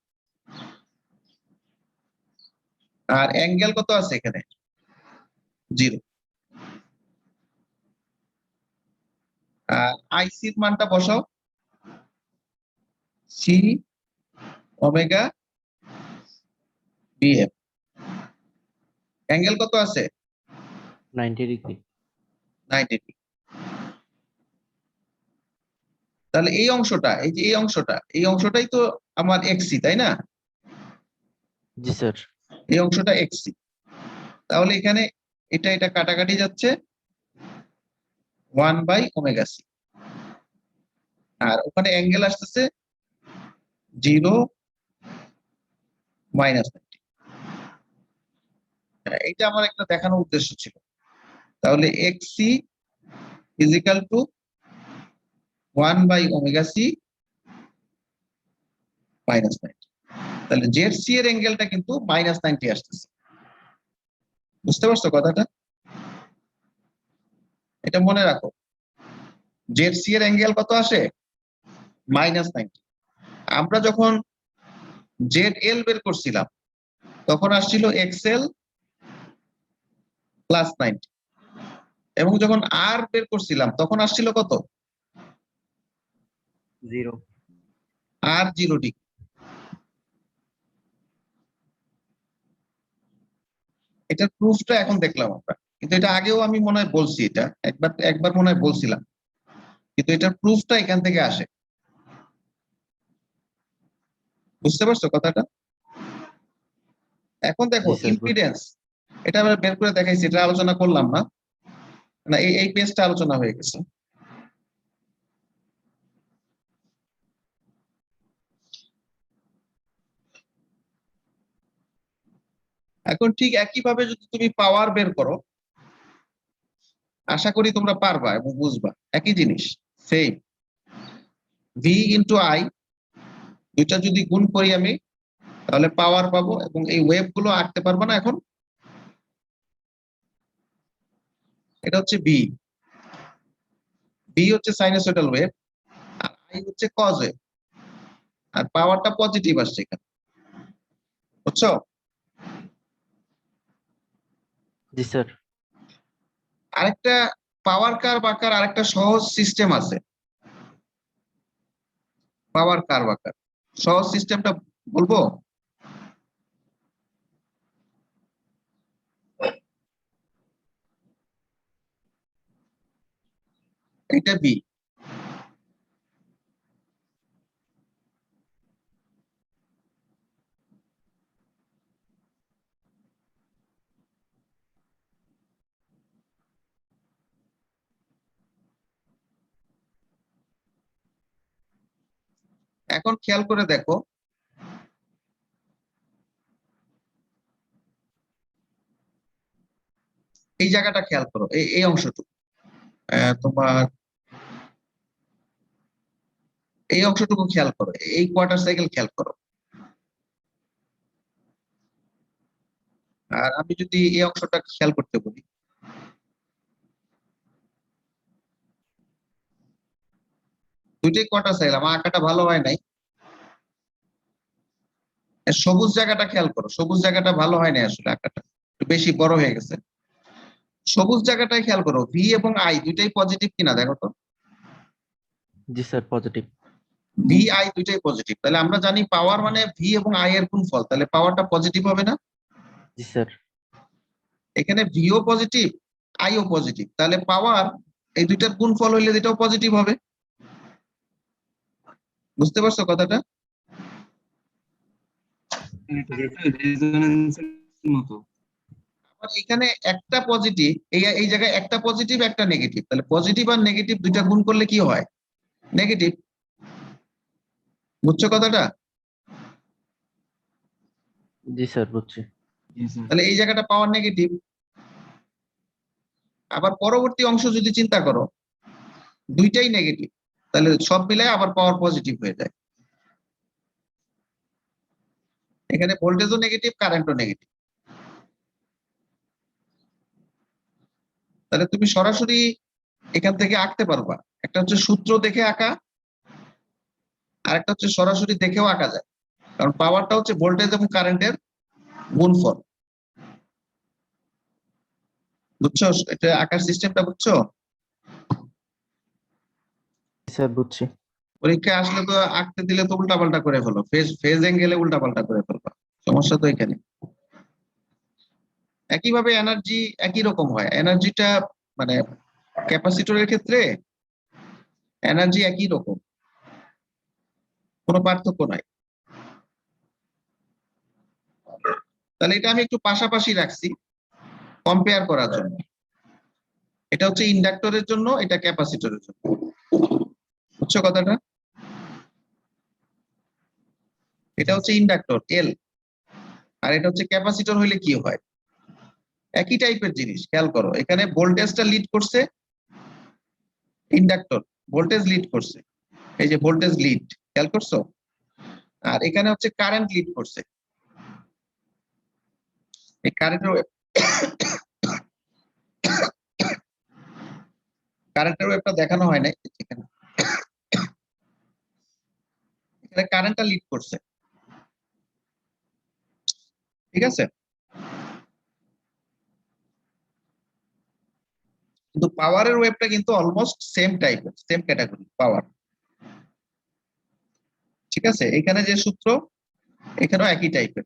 আর অ্যাঙ্গেল কত আছে এখানে 0, আর আইসির মানটা বসাও সি ওমেগা বিএম, অ্যাঙ্গেল কত আছে 90 ডিগ্রি। 90 ডিগ্রি। তাহলে এই অংশটা, এই যে এই অংশটাই তো আমার এক্সসি, তাই না? জি স্যার। এই অংশটা এক্সসি। তাহলে এখানে এটা কাটাকাটি যাচ্ছে 1 বাই ওমেগা সি, আর ওখানে অ্যাঙ্গেল আসতেছে 0 মাইনাস 90। এটা আমার একটা দেখানোর উদ্দেশ্য ছিল। তাহলে X C is equal to 1 by omega C minus 90। তাহলে জেড সি এর অ্যাঙ্গেলটা কিন্তু মাইনাস 90 আসতেছে, বুঝতে পারছো কথাটা? এটা মনে রাখো, জেড সি এর অ্যাঙ্গেল কত আসে মাইনাস 90। আমরা যখন জেড এল বের করছিলাম তখন আসছিল এক্সএল প্লাস 90, এবং যখন আর বের করছিলাম তখন আসছিল কত, 0। আর 0 ডিগ্রি। এটার প্রুফটা এখন দেখলাম আমরা, কিন্তু এটা আগেও আমি মনে হয় বলছি, এটা একবার মনে হয় বলছিলাম, কিন্তু এটার প্রুফটা এখান থেকে আসে, বুঝতে পারছো কথাটা? এখন দেখো জি স্যার, ইম্পিডেন্স, এটা আমরা বের করে দেখাইছি, এটা আলোচনা করলাম না, না এই পেজটা আলোচনা হয়ে গেছে। এখন ঠিক একইভাবে যদি তুমি পাওয়ার বের করো, আশা করি তোমরা পারবা এবং বুঝবা একই জিনিস, সেম ভি ইন্টু আই, দুইটা যদি গুণ করি আমি তাহলে পাওয়ার পাবো, এবং এই ওয়েভ গুলো আঁকতে পারবো না এখন। এটা হচ্ছে বি, বি হচ্ছে সাইনোসয়েডাল ওয়েভ, আর আই হচ্ছে কজ ওয়েভ, আর পাওয়ারটা পজিটিভ আসছে এখানে, বুঝছো? জি স্যার। আরেকটা পাওয়ার কার্ভ আঁকার আরেকটা সহজ সিস্টেম আছে, পাওয়ার কার্ভ আঁকার সহজ সিস্টেমটা বলবো। এটা বি, এখন খেয়াল করে দেখো এই জায়গাটা খেয়াল করো, এই অংশটুকু, তোমার এই অংশটুকু খেয়াল করো, এই কোয়ার্টার সাইকেল খেয়াল করো। আর আমি যদি এই অংশটা খেয়াল করতে বলি, দুইটাই কোয়ার্টার সাইকেল, আমার আঁকাটা ভালো হয় নাই। সবুজ জায়গাটা খেয়াল করো, সবুজ জায়গাটা ভালো হয় নাই আসলে, আঁকাটা একটু বেশি বড় হয়ে গেছে। সবুজ জায়গাটাই খেয়াল করো, ভি এবং আই দুইটাই পজিটিভ কিনা দেখো তো। জি স্যার, পজিটিভ। ভি আই দুইটাই পজিটিভ, তাহলে আমরা জানি পাওয়ার মানে ভি এবং আই এর গুণফল, তাহলে পাওয়ারটা পজিটিভ হবে না? জি স্যার। এখানে ভিও পজিটিভ, আইও পজিটিভ, তাহলে পাওয়ার এই দুইটার গুণফল হইলে দুইটাও পজিটিভ হবে। বুঝতে পারছো কথাটা? এটা একটা রেজোনেন্সের মতো। আবার এখানে একটা পজিটিভ, এই জায়গায় একটা পজিটিভ একটা নেগেটিভ, তাহলে পজিটিভ আর নেগেটিভ দুইটা গুণ করলে কি হয়? নেগেটিভ। বুঝছো কথাটা? জি স্যার, বুঝছি। জি স্যার। তাহলে এই জায়গাটা পাওয়ার নেগেটিভ। আবার পরবর্তী অংশ যদি চিন্তা করো, দুইটাই নেগেটিভ, তাহলে সব মিলায় আবার পাওয়ার পজিটিভ হয়ে যায়। এখানে ভোল্টেজও নেগেটিভ, কারেন্টও নেগেটিভ। তাহলে তুমি সরাসরি এখান থেকে আঁকতে পারবা, একটা হচ্ছে সূত্র দেখে আঁকা, আর একটা হচ্ছে সরাসরি দেখেও আঁকা যায়, কারণ পাওয়ারটা হচ্ছে ভোল্টেজ এবং কারেন্টের গুণফল। বুঝছো এটা আঁকার সিস্টেমটা? বুঝছো? জি স্যার, বুঝছি। পরীক্ষায় আসলে তো আঁকতে দিলে তো উল্টাপাল্টা করে ফেলো, ফেজ ফেজ অ্যাঙ্গেলে উল্টাপাল্টা করে ফেলবা, সমস্যা তো এখানে। একইভাবে এনার্জি একই রকম হয়, এনার্জিটা মানে ক্যাপাসিটরের ক্ষেত্রে এনার্জি একই রকম, কোনো পার্থক্য নাই। তাহলে এটা আমি একটু পাশাপাশি রাখছি কম্পেয়ার করার জন্য। এটা হচ্ছে ইন্ডাক্টরের জন্য, এটা ক্যাপাসিটরের জন্য। বুঝছো কথাটা? এটা হচ্ছে ইন্ডাক্টর এল, আর এটা হচ্ছে ক্যাপাসিটর হইলে কি হয়? একই টাইপের জিনিস, খেয়াল করো এখানে ভোল্টেজটা লিড করছে, ইন্ডাক্টর ভোল্টেজ লিড করছে, এই যে ভোল্টেজ লিড, খেয়াল করছো? আর এখানে হচ্ছে কারেন্ট লিড করছে, এই কারেন্টের ওয়েভটা দেখানো হয় নাই এখানে, এখানে কারেন্টটা লিড করছে, ঠিক আছে? কিন্তু পাওয়ারের ওয়েভটা কিন্তু অলমোস্ট সেম টাইপের, সেম ক্যাটাগরি পাওয়ার, ঠিক আছে? এখানে যে সূত্র, এখানেও একই টাইপের।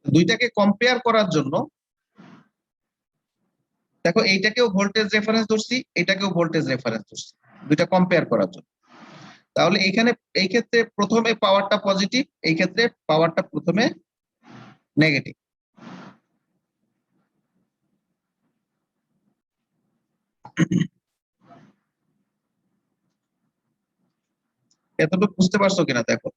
দুইটাকে কম্পেয়ার করার জন্য দেখো, এইটাকেও ভোল্টেজ রেফারেন্স ধরছি, এটাকেও ভোল্টেজ রেফারেন্স ধরছি, দুইটা কম্পেয়ার করার জন্য। তাহলে এখানে এই ক্ষেত্রে প্রথমে পাওয়ারটা পজিটিভ, এই ক্ষেত্রে পাওয়ারটা প্রথমে নেগেটিভ। এতটুকু বুঝতে পারছো কিনা দেখো।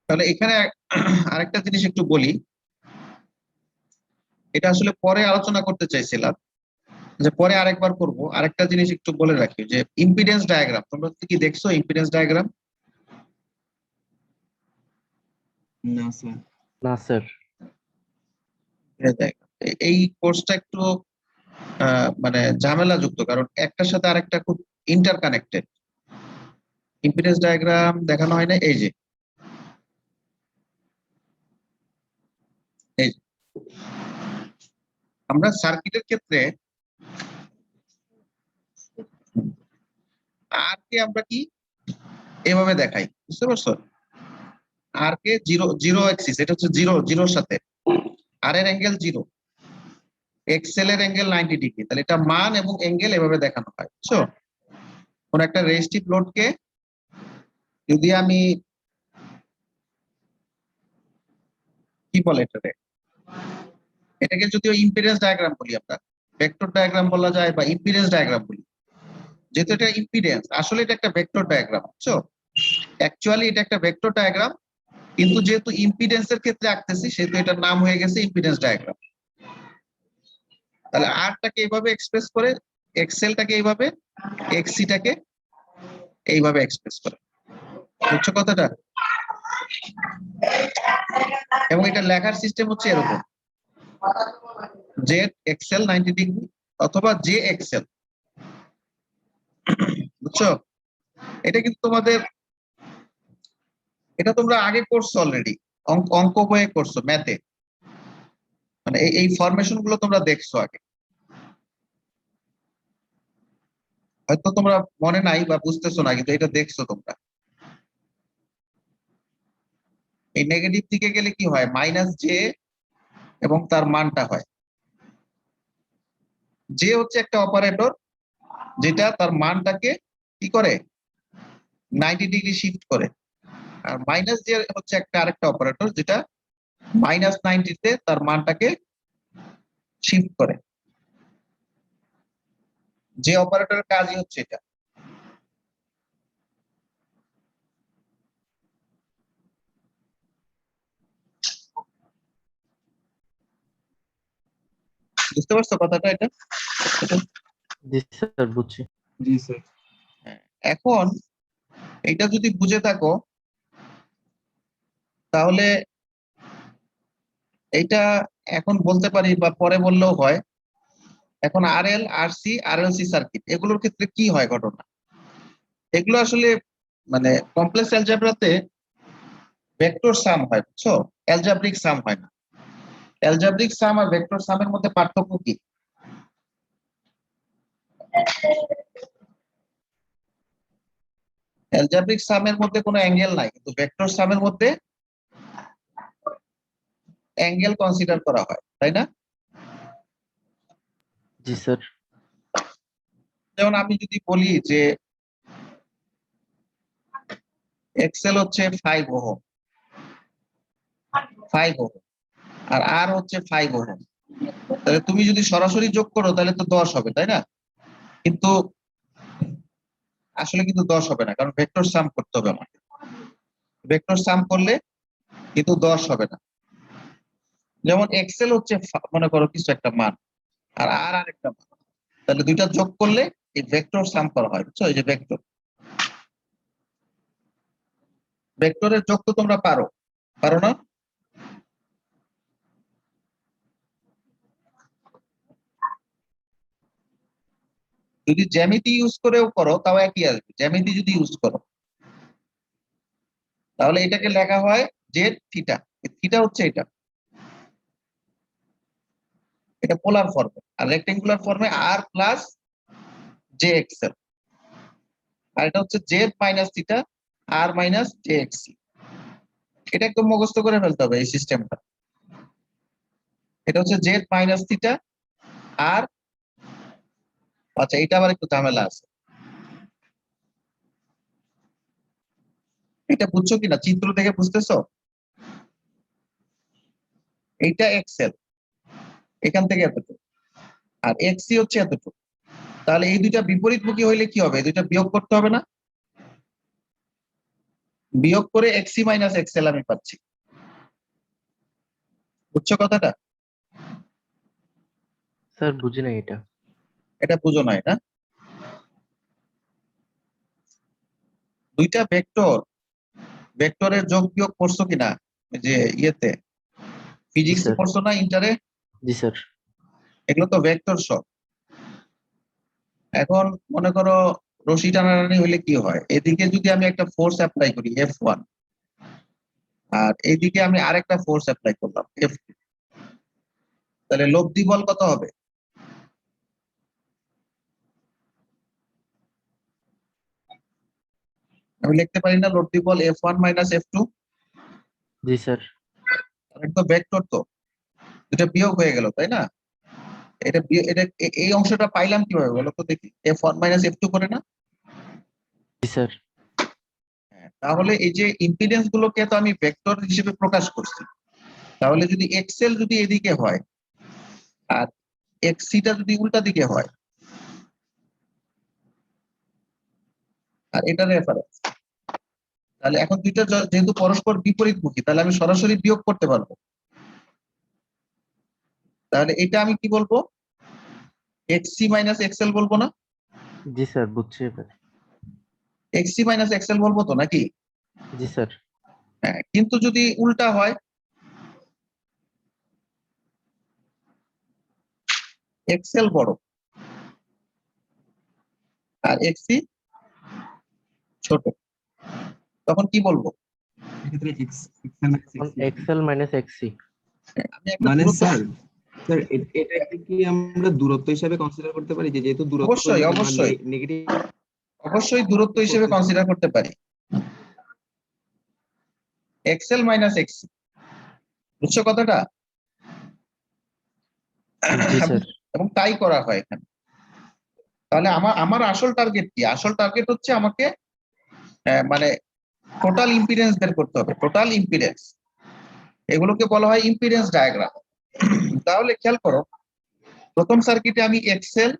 তাহলে এখানে আরেকটা জিনিস একটু বলি, এটা আসলে পরে আলোচনা করতে চাইছিলাম, যে পরে আরেকবার করব। আরেকটা জিনিস একটু বলে রাখি, যে ইম্পিডেন্স ডায়াগ্রাম তোমরা কি দেখছো? ইম্পিডেন্স ডায়াগ্রাম না স্যার। না স্যার। এই কোর্সটা একটু মানে ঝামেলাযুক্ত, কারণ একটার সাথে আরেকটা খুব ইন্টারকানেক্টেড। ইম্পিডেন্স ডায়াগ্রাম দেখানো হয় না, এই যে এই যে। আমরা সার্কিটের ক্ষেত্রে আর কে আমরা কি এভাবে দেখাই, বুঝতে পারছো? আর কে জিরো জিরো অ্যাক্সিস, এটা হচ্ছে জিরো জিরোর সাথে, আর এর অ্যাঙ্গেল জিরো, এক্সেল এর অ্যাঙ্গেল 90 ডিগ্রি। তাহলে এটা মান এবং অ্যাঙ্গেল এভাবে দেখানো হয়, বুঝছো? কোন একটা রেজিস্টিভ লোডকে যদি আমি কি বলে এটাকে যদিও ইম্পিডেন্স ডায়াগ্রাম বলি, আমরা ভেক্টর ডায়াগ্রাম বলা যায় বা ইম্পিডেন্স ডায়াগ্রাম বলি। যেহেতু এটা ইম্পিডেন্স, আসলে এটা একটা ভেক্টর ডায়াগ্রাম, বুঝছো? অ্যাকচুয়ালি এটা একটা ভেক্টর ডায়াগ্রাম, কিন্তু যেহেতু ইম্পিডেন্সের ক্ষেত্রে আঁকতেছি সেহেতু এটার নাম হয়ে গেছে ইম্পিডেন্স ডায়াগ্রাম। তাহলে আরটাকে এইভাবে এক্সপ্রেস করে, এক্সেলটাকে এইভাবে, এক্সিটাকে এইভাবে এক্সপ্রেস করে, বুঝছো কথাটা? এবং এটা লেখার সিস্টেম হচ্ছে এরকম, জেড এক্সেল 90 ডিগ্রি অথবা জে এক্সেল, বুঝছো? এটা কিন্তু তোমাদের, এটা তোমরা আগে করছো অলরেডি, অঙ্ক বইয়ে করছো, ম্যাথে, মানে এই ফরমেশন গুলো তোমরা দেখছো আগে, হয়তো তোমরা মনে নাই বা বুঝতেছো না, কিন্তু এটা দেখছো তোমরা। এই নেগেটিভ দিকে গেলে কি হয়, মাইনাস জে এবং তার মানটা হয়, জে হচ্ছে একটা অপারেটর যেটা তার মানটাকে কি করে, 90 ডিগ্রি শিফট করে। আর মাইনাস জে হচ্ছে একটা আরেকটা অপারেটর যেটা মাইনাস 90-তে তার মানটাকে শিফট করে। যে অপারেটরের কাজই হচ্ছে এটা। বুঝতে পারছো কথাটা? এটা জি স্যার, বুঝছি। জি স্যার। এখন এটা যদি বুঝে থাকো তাহলে এইটা এখন বলতে পারি বা পরে বললেও হয়। এখন আরএল, আরসি, আরএলসি সার্কিট এগুলোর ক্ষেত্রে কি হয় ঘটনা, এগুলো আসলে মানে কমপ্লেক্স অ্যালজেব্রাতে ভেক্টর সাম হয়, বুঝছো? অ্যালজেব্রিক সাম হয় না। অ্যালজেব্রিক সাম আর ভেক্টর সামের মধ্যে পার্থক্য কি? অ্যালজেব্রিক সামের মধ্যে কোনো অ্যাঙ্গেল নাই, কিন্তু ভেক্টর সামের মধ্যে অ্যাঙ্গেল কনসিডার করা হয়, তাই না? জি স্যার। যেমন আমি যদি বলি যে এক্সেল হচ্ছে 5 ওহম, 5 ওহম, আর আর হচ্ছে 5 ওহম, তাহলে তুমি যদি সরাসরি যোগ করো তাহলে তো 10 হবে, তাই না? কিন্তু আসলে কিন্তু 10 হবে না, কারণ ভেক্টর সাম করতে হবে আমাকে। ভেক্টর সাম করলে কিন্তু 10 হবে না। যেমন এক্সেল হচ্ছে মনে করো কিছু একটা মান, আর আর আরেকটা মান, তাহলে দুইটা যোগ করলে এই ভেক্টর সাম করা হয়, বুঝছো? এই যে ভেক্টর, ভেক্টরের যোগ তো তোমরা পারো, পারো না? যদি জ্যামিতি ইউজ করেও করো তাও একই আসবে, জ্যামিতি যদি ইউজ করো তাহলে এটাকে লেখা হয় জেড থিটা। থিটা হচ্ছে এটা, এটা পোলার ফর্মে, আর রেক্টেঙ্গুলার ফর্মে আর প্লাস জে এক্সেল, আর এটা হচ্ছে জেড মাইনাস থিটা আর মাইনাস জে এক্সি। এটা একদম মুখস্থ করে ফেলতে হবে এই সিস্টেমটা। এটা হচ্ছে জেড মাইনাস থিটা আর আচ্ছা এটা আবার একটু ঝামেলা আছে, এটা বুঝছো কিনা চিত্র দেখে বুঝতেছো? এইটা এক্সেল এখান থেকে এতটুকু আর এক্সি হচ্ছে এতটুকু, তাহলে এই দুইটা বিপরীতমুখী হইলে কি হবে? এই দুইটা বিয়োগ করতে হবে না? বিয়োগ করে এক্সি মাইনাস এক্সেল আমি পাচ্ছি। বুঝছো কথাটা? স্যার বুঝি না এটা। এটা বুঝো নাই না? দুইটা ভেক্টর, ভেক্টরের যোগ বিয়োগ করছো কিনা এই যে ইয়েতে ফিজিক্সে স্যার। পড়ছো না ইন্টারে? জি স্যার। এগুলো তো ভেক্টর সব। এখন মনে করো রশি টানাটানি হইলে কি হয়, এদিকে যদি আমি একটা ফোর্স অ্যাপ্লাই করি F1 আর এইদিকে আমি আরেকটা ফোর্স অ্যাপ্লাই করলাম F2, তাহলে লব্ধি বল কত হবে? আমি লিখতে পারি না লব্ধি বল F1 মাইনাস F2? জি স্যার। এটা তো ভেক্টর, তো এটা বিয়োগ হয়ে গেল তাই না? এটা এই অংশটা পাইলাম কিভাবে বলো তো দেখি, F1 মাইনাস F2 করে না? জি স্যার। হ্যাঁ, তাহলে এই যে ইম্পিডেন্স গুলোকে তো আমি ভেক্টর হিসেবে প্রকাশ করছি, তাহলে যদি এক্সেল যদি এদিকে হয় আর এক্সিটা যদি উল্টা দিকে হয় আর এটা রেফারেন্স, তাহলে এখন দুইটা যেহেতু পরস্পর বিপরীতমুখী তাহলে আমি সরাসরি বিয়োগ করতে পারবো। তাহলে এটা আমি কি বলবো? এক্সি মাইনাস এক্সেল বলবো না? জি স্যার বুঝছি এবার। এক্সি মাইনাস এক্সেল বলবো তো নাকি? জি স্যার। হ্যাঁ, কিন্তু যদি উল্টা হয়, এক্সেল বড় আর এক্সি ছোট, তখন কি বলবো? এক্ষেত্রে এক্সেল মাইনাস এক্সি। আমি একটা মানে দূরত্ব, স্যার, স্যার এটাকে কি আমরা দূরত্ব হিসাবে কনসিডার করতে পারি, যে যেহেতু দূরত্ব অবশ্যই অবশ্যই নেগেটিভ অবশ্যই দূরত্ব হিসেবে করতেছি। কনসিডার করতে পারি এক্সেল মাইনাস এক্সি। বুঝছো কথাটা? জি স্যার। এবং তাই করা হয় এখানে। তাহলে আমার আমার আসল টার্গেট কি? আসল টার্গেট হচ্ছে আমাকে মানে টোটাল ইম্পিডেন্স বের করতে হবে, টোটাল ইম্পিডেন্স। এগুলোকে বলা হয় ইম্পিডেন্স ডায়াগ্রাম। তাহলে খেয়াল করো, প্রথম সার্কিটে আমি এক্সেল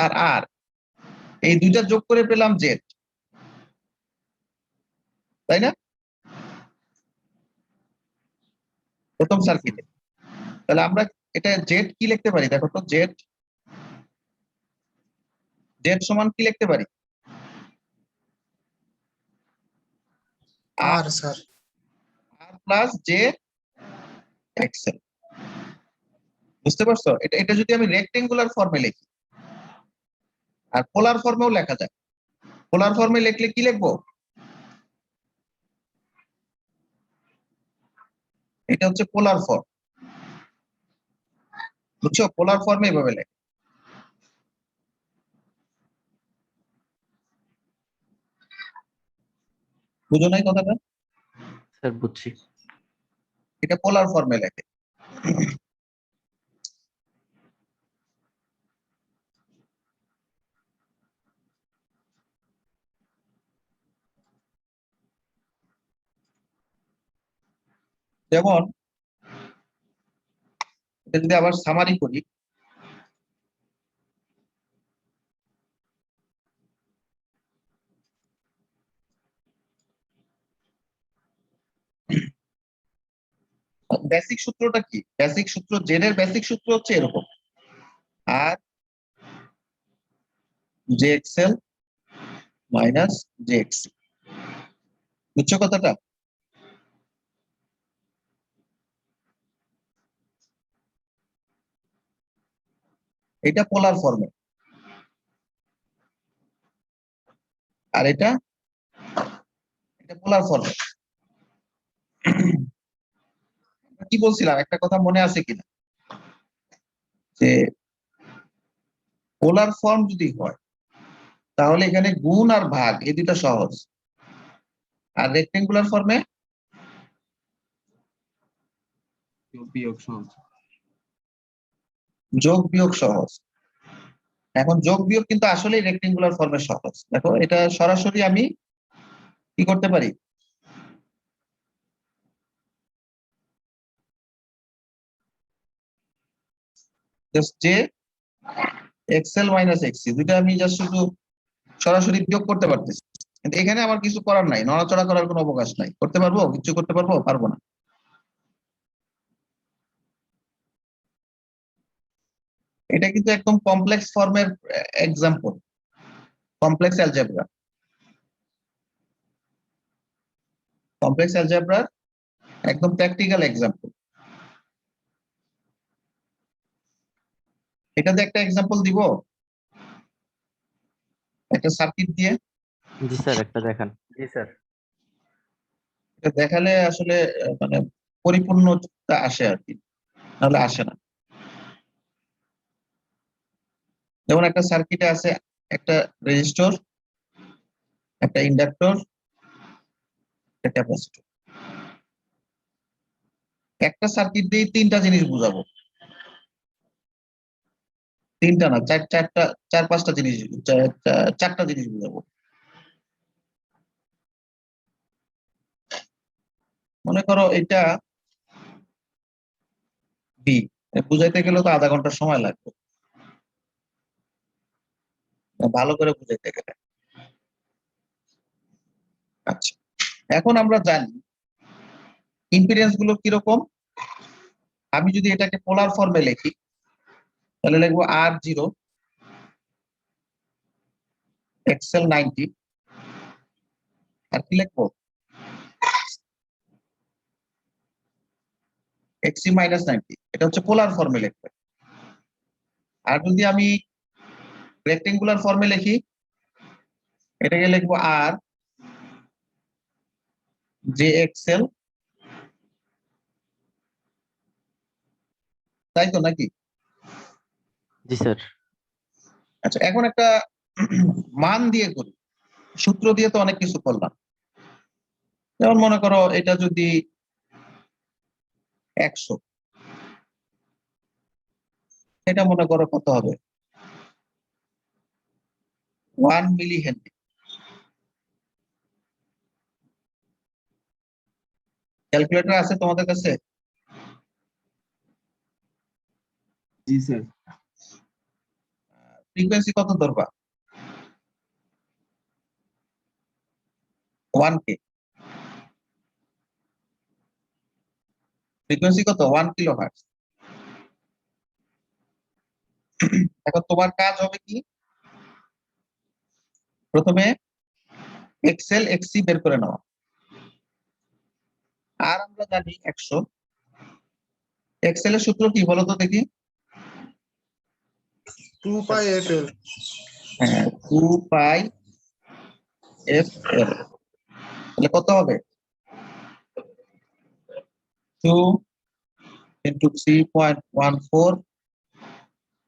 আর আর এই দুইটা যোগ করে পেলাম জেড, তাই না? প্রথম সার্কিটে তাহলে আমরা এটা জেড কি লিখতে পারি দেখো তো, জেড জেড সমান কি লিখতে পারি? আর স্যার আর প্লাস জে এক্সেল। বুঝতে পারছো? এটা এটা যদি আমি রেক্টেঙ্গুলার ফর্মে লিখি আর পোলার ফর্মেও লেখা যায়। পোলার ফর্মে লিখলে কি লিখবো? এটা হচ্ছে পোলার ফর্ম। বুঝছো? পোলার ফর্মে এভাবে লেখে। বুঝো নাই কথাটা? স্যার বুঝছি। এটা পোলার ফর্মে লেখে। যেমন এটা যদি আবার সামারি করি, বেসিক সূত্রটা কি? বেসিক সূত্র জেড এর বেসিক সূত্র হচ্ছে এরকম, আর জে এক্সেল মাইনাস জে এক্সি। বুঝছো কথাটা? এটা পোলার ফর্মে, আর এটা এটা পোলার ফর্মে। কি বলছিলাম একটা কথা মনে আছে কিনা, যে পোলার ফর্ম যদি হয় তাহলে এখানে গুণ আর ভাগ এই দুটা সহজ, আর রেক্টেঙ্গুলার ফর্মে বিয়োগ সহজ। যোগ বিয়োগ সহজ। এখন যোগ বিয়োগ কিন্তু আসলেই রেক্টেঙ্গুলার ফর্মে সহজ। দেখো এটা সরাসরি আমি কি করতে পারি, জাস্ট যে এক্সএল মাইনাস এক্সি দুইটা আমি জাস্ট শুধু সরাসরি বিয়োগ করতে পারতেছি, কিন্তু এখানে আমার কিছু করার নাই, নড়াচড়া করার কোনো অবকাশ নাই। করতে পারবো, কিছু করতে পারবো, পারবো না। এটা কিন্তু একদম কমপ্লেক্স ফর্মের এক্সাম্পল, কমপ্লেক্স অ্যালজেব্রা। কমপ্লেক্স অ্যালজেব্রার একদম প্র্যাকটিক্যাল এক্সাম্পল। এটাতে একটা এক্সাম্পল দিব, একটা সার্কিট দিয়ে। জি স্যার, একটা দেখান। জি স্যার। এটা দেখালে আসলে মানে পরিপূর্ণতা আসে আর কি, নাহলে আসে না। যেমন একটা সার্কিটে আছে একটা রেজিস্টর, একটা ইন্ডাক্টর, একটা ক্যাপাসিটর। একটা সার্কিট দিয়ে তিনটা জিনিস বুঝাবো, তিনটা না, চার পাঁচটা জিনিস, চারটা জিনিস বুঝাবো। মনে করো এটা বি, বুঝাইতে গেলে তো আধা ঘন্টা সময় লাগবে ভালো করে বুঝাইতে গেলে। আচ্ছা, এখন আমরা জানি ইম্পিডেন্স গুলো কিরকম। আমি যদি এটাকে পোলার ফর্মে লিখি তাহলে লিখবো R0 XL 90, আর কি লিখবো XC মাইনাস 90। এটা হচ্ছে পোলার ফর্মে লিখবে। আর যদি আমি রেক্টেঙ্গুলার ফর্মে লিখি, এটাকে লিখবো R JXL, তাই তো নাকি? জি স্যার। আচ্ছা, এখন একটা মান দিয়ে করি, সূত্র দিয়ে তো অনেক কিছু করলাম। যেমন মনে করো এটা যদি 100, এটা মনে করো কত হবে, 1 মিলি হেনরি। ক্যালকুলেটর আছে তোমাদের কাছে? জি স্যার। ফ্রিকোয়েন্সি কত ধরবা? 1K। ফ্রিকোয়েন্সি কত? 1 কিলোহার্টজ। এখন তোমার কাজ হবে কি, প্রথমে এক্সএল এক্সসি বের করে নেওয়া। আর আমরা জানি 100। এক্সেল এর সূত্র কি বলো তো দেখি? 2 পাই FL। হ্যাঁ, 2 পাই FL। তাহলে কত হবে? 2 into 3.14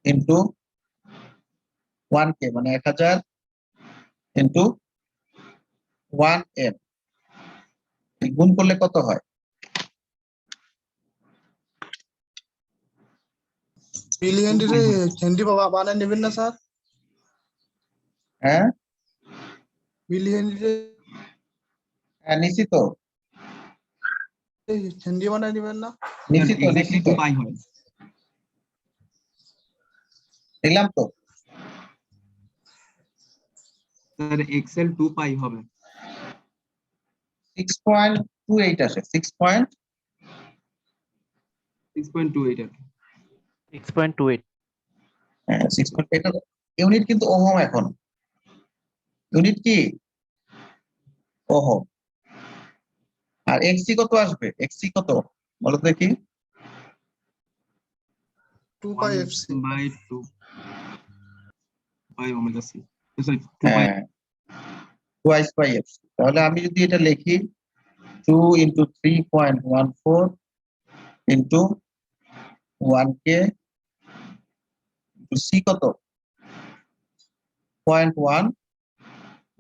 into 1K, মানে 1000 into 1M। গুণ করলে কত হয়? মিলি হেনরি হেনরি বাবা বানায় নেবেন না স্যার? হ্যাঁ মিলি হেনরি হ্যাঁ, নিশ্চিত তো, হেনরি বানায় নেবেন না? নিশ্চিত তো, এক্স্যাক্টলি নিশ্চিত 2 পাই হয়। দেখলাম তো। স্যার এক্সেল 2 পাই হবে। 6.28 আসে, 6. 6.28 আর কি। 6.28। হ্যাঁ, 6. এটা ইউনিট কিন্তু ওহম। এখন ইউনিট কি? ওহম। আর এক্সি কত আসবে? এক্সি কত বলো তো দেখি? 2 পাই FC। 1/2 পাই ওমেগা সি। সরি 2 পাই। হ্যাঁ, টুয়াইস পাই এফসি। তাহলে আমি যদি এটা লিখি 2 into 3.14 into 1K into C কত? 0.1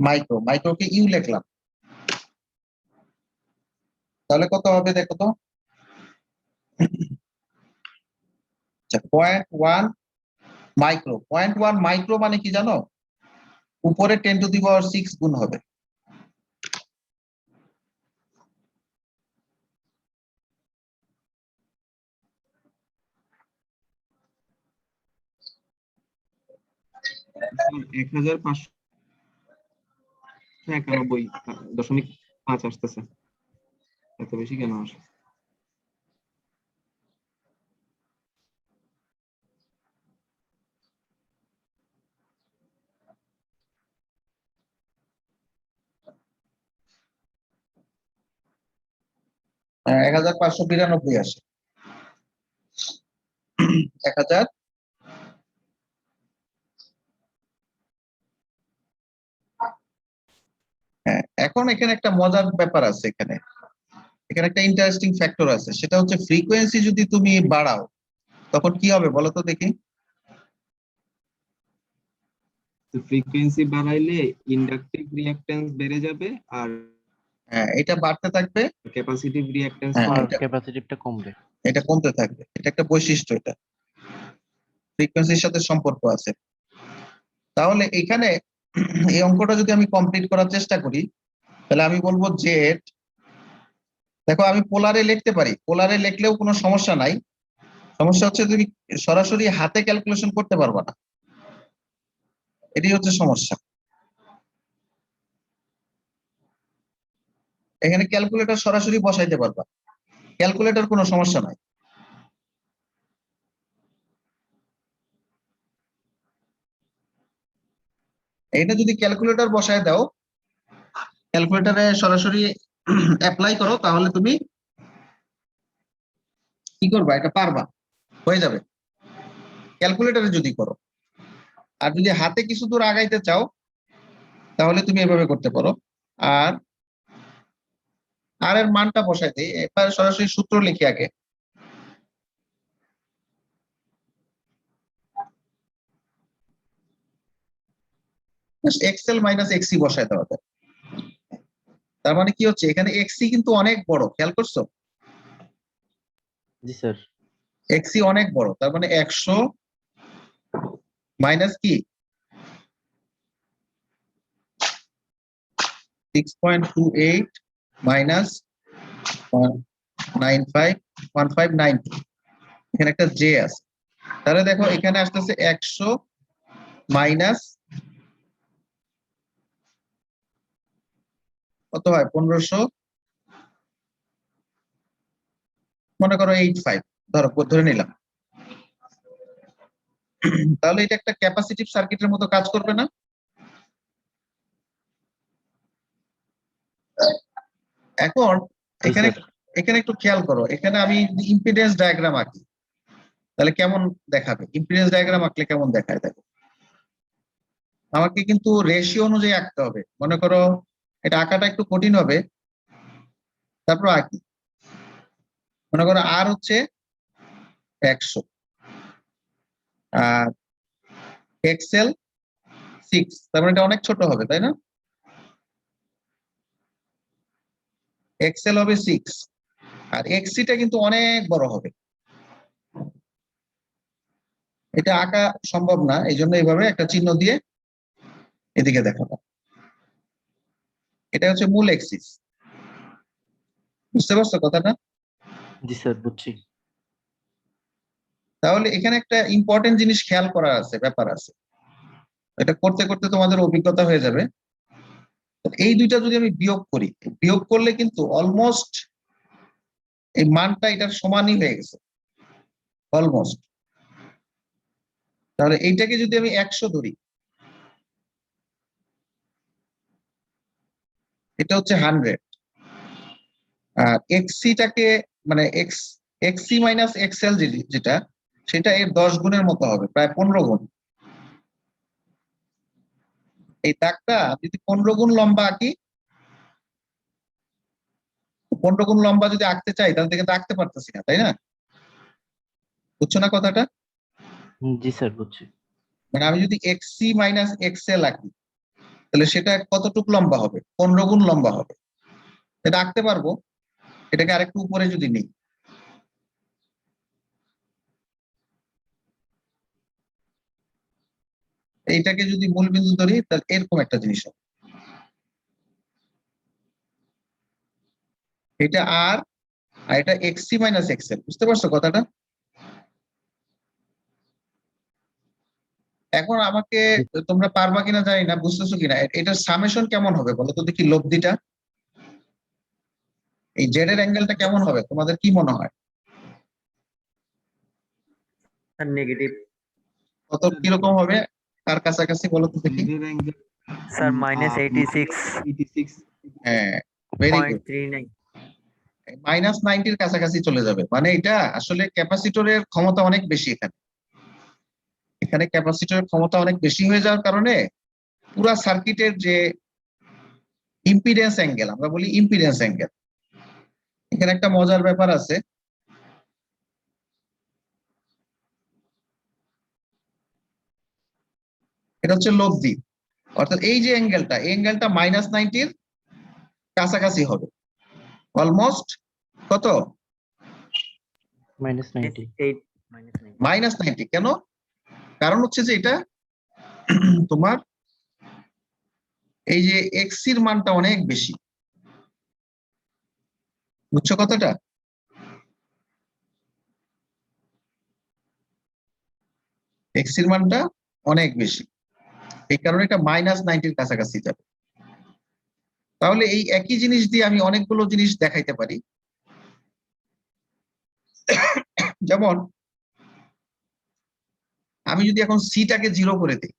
মাইক্রো। মাইক্রোকে ইউ লিখলাম, তাহলে কত হবে দেখো তো? আচ্ছা 0.1 মাইক্রো, 0.1 মাইক্রো মানে কি জানো? উপরে 10⁶ গুণ হবে। স্যার 1591.5 আসতেছে, এত বেশি কেন আসে? হ্যাঁ, 1592 আসে। 1000 হ্যাঁ, এখন এখানে একটা মজার ব্যাপার আছে। এখানে এখানে একটা ইন্টারেস্টিং ফ্যাক্টর আছে, সেটা হচ্ছে ফ্রিকোয়েন্সি যদি তুমি বাড়াও তখন কি হবে বলো তো দেখি। ফ্রিকোয়েন্সি বাড়াইলে ইন্ডাকটিভ রিঅ্যাকট্যান্স বেড়ে যাবে আর হ্যাঁ, এটা বাড়তে থাকবে, ক্যাপাসিটিভ রিঅ্যাকট্যান্স হ্যাঁ, আর এটা ক্যাপাসিটিভটা কমবে। এটা কমতে থাকবে। এটা একটা বৈশিষ্ট্য, এটা ফ্রিকোয়েন্সির সাথে সম্পর্ক আছে। তাহলে এখানে এই অঙ্কটা যদি আমি কমপ্লিট করার চেষ্টা করি, তাহলে আমি বলবো জেড, দেখো আমি পোলারে লিখতে পারি, পোলারে লিখলেও কোনো সমস্যা নাই। সমস্যা হচ্ছে তুমি সরাসরি হাতে ক্যালকুলেশন করতে পারবা না, এটাই হচ্ছে সমস্যা। এখানে ক্যালকুলেটর সরাসরি বসাইতে পারবা, ক্যালকুলেটর কোনো সমস্যা নাই। এটা যদি ক্যালকুলেটর বসায় দাও, ক্যালকুলেটরে সরাসরি অ্যাপ্লাই করো, তাহলে তুমি কি করবা, এটা পারবা, হয়ে যাবে ক্যালকুলেটরে যদি করো। আর যদি হাতে কিছু দূর আগাইতে চাও তাহলে তুমি এভাবে করতে পারো। আর আর এর মানটা বসাই দিই, এবার সরাসরি সূত্র লিখি আগে। এক্সএল মাইনাস এক্সি বসায় দেওয়া যায়। তার মানে কি হচ্ছে, এখানে এক্সি কিন্তু অনেক বড়, খেয়াল করছো? জি স্যার। এক্সি অনেক বড়, তার মানে 100 মাইনাস কি 6.28 মাইনাস 1592, এখানে একটা জে আছে। তাহলে দেখো এখানে আসতেছে 100 মাইনাস কত হয় 1500, মনে করো 85, ধরে নিলাম। তাহলে এটা একটা ক্যাপাসিটিভ সার্কিটের মতো কাজ করবে না? এখন জি এখানে স্যার। এখানে একটু খেয়াল করো, এখানে আমি ইম্পিডেন্স ডায়াগ্রাম আঁকি তাহলে কেমন দেখাবে, ইম্পিডেন্স ডায়াগ্রাম আঁকলে কেমন দেখায় দেখো। আমাকে কিন্তু রেশিও অনুযায়ী আঁকতে হবে, মনে করো এটা আঁকাটা একটু কঠিন হবে, তারপর আঁকি। মনে করো আর হচ্ছে 100 আর এক্সেল 6, তার মানে এটা অনেক ছোট হবে তাই না? এক্সেল হবে 6 আর এক্সিটা কিন্তু অনেক বড় হবে, এটা আঁকা সম্ভব না, এই জন্য এইভাবে একটা চিহ্ন দিয়ে এদিকে দেখাবো। এটা হচ্ছে মূল এক্সিস, বুঝতে পারছো কথাটা? জি স্যার, বুঝছি। তাহলে এখানে একটা ইম্পর্টেন্ট জিনিস খেয়াল করার আছে, ব্যাপার আছে, এটা করতে করতে তোমাদের অভিজ্ঞতা হয়ে যাবে। এই দুইটা যদি আমি বিয়োগ করি, বিয়োগ করলে কিন্তু অলমোস্ট এই মানটা এটার সমানই হয়ে গেছে, অলমোস্ট। তাহলে এইটাকে যদি আমি 100 ধরি, এটা হচ্ছে 100, আর এক্সিটাকে মানে এক্সি মাইনাস এক্সএল যেটা, সেটা এর 10 গুণের মতো হবে, প্রায় 15 গুণ। এই দাগটা যদি 15 গুণ লম্বা আঁকি, 15 গুণ লম্বা যদি আঁকতে চাই তাহলে কিন্তু আঁকতে পারতেছি না, তাই না? বুঝছো না কথাটা? জি স্যার, বুঝছি। মানে আমি যদি এক্সি মাইনাস এক্সএল আঁকি তাহলে সেটা কতটুকু লম্বা হবে, 15 গুণ লম্বা হবে। এটা আঁকতে পারবো, এটাকে আরেকটু উপরে যদি নিই, এইটাকে যদি মূল বিন্দু ধরি তাহলে এরকম একটা জিনিস হবে। এটা আর এটা এক্সি মাইনাস এক্সএল, বুঝতে পারছো কথাটা? এখন আমাকে তোমরা পারবা কিনা জানি না, বুঝতেছো কিনা, এটার সামেশন কেমন হবে বলো তো দেখি, লব্ধিটা এই জেড এর অ্যাঙ্গেলটা কেমন হবে তোমাদের কি মনে হয়? Sir negative. কত কিরকম হবে, কার কাছাকাছি বলো তো দেখি? জেডের অ্যাঙ্গেল স্যার -86.39। হ্যাঁ, ভেরি গুড, -90 কাছাকাছি চলে যাবে। মানে এটা আসলে ক্যাপাসিটরের ক্ষমতা অনেক বেশি, এখানে এখানে ক্যাপাসিটরের ক্ষমতা অনেক বেশি হয়ে যাওয়ার কারণে পুরা সার্কিটের যে ইম্পিডেন্স অ্যাঙ্গেল, আমরা বলি ইম্পিডেন্স অ্যাঙ্গেল, এখানে একটা মজার ব্যাপার আছে। এটা হচ্ছে লব্ধি, অর্থাৎ এই যে অ্যাঙ্গেলটা, এই অ্যাঙ্গেলটা -90-র কাছাকাছি হবে, অলমোস্ট কত, -90। -90। কেন? কারণ হচ্ছে যে এটা তোমার এই যে এক্সির মানটা অনেক বেশি, বুঝছো কথাটা? এক্সির মানটা অনেক বেশি, এই কারণে এটা -90-র কাছাকাছি যাবে। তাহলে এই একই জিনিস দিয়ে আমি অনেকগুলো জিনিস দেখাইতে পারি। যেমন আমি যদি এখন সিটাকে 0 করে দিই,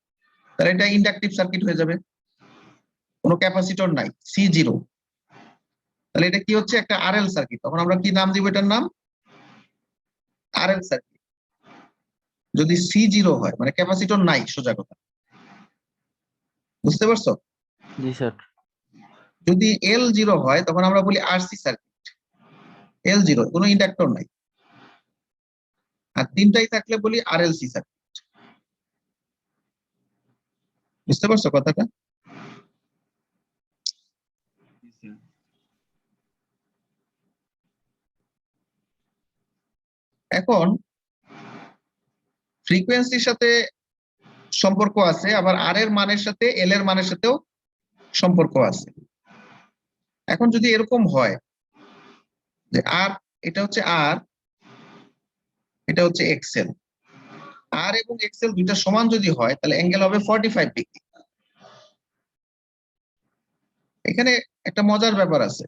তাহলে এটা ইন্ডাকটিভ সার্কিট হয়ে যাবে, কোনো ক্যাপাসিটর নাই, সি 0। তাহলে এটা কি হচ্ছে, একটা আরএল সার্কিট। তখন আমরা কি নাম দিব এটার নাম? RL circuit. যদি সি 0 হয় মানে ক্যাপাসিটর নাই, সোজা কথা, বুঝতে পারছো? জি স্যার। যদি এল 0 হয় তখন আমরা বলি আরসি সার্কিট। এল 0 কোনো ইন্ডাক্টর নাই, আর তিনটাই থাকলে বলি আরএলসি সার্কিট। বুঝতে পারছো কথাটা? এখন ফ্রিকোয়েন্সির সাথে সম্পর্ক আছে, আবার আর এর মানের সাথে এল এর মানের সাথেও সম্পর্ক আছে। এখন যদি এরকম হয় যে আর, এটা হচ্ছে আর, এটা হচ্ছে এক্সেল, আর এবং এক্সেল দুইটা সমান যদি হয় তাহলে অ্যাঙ্গেল হবে 45 ডিগ্রি। এখানে একটা মজার ব্যাপার আছে।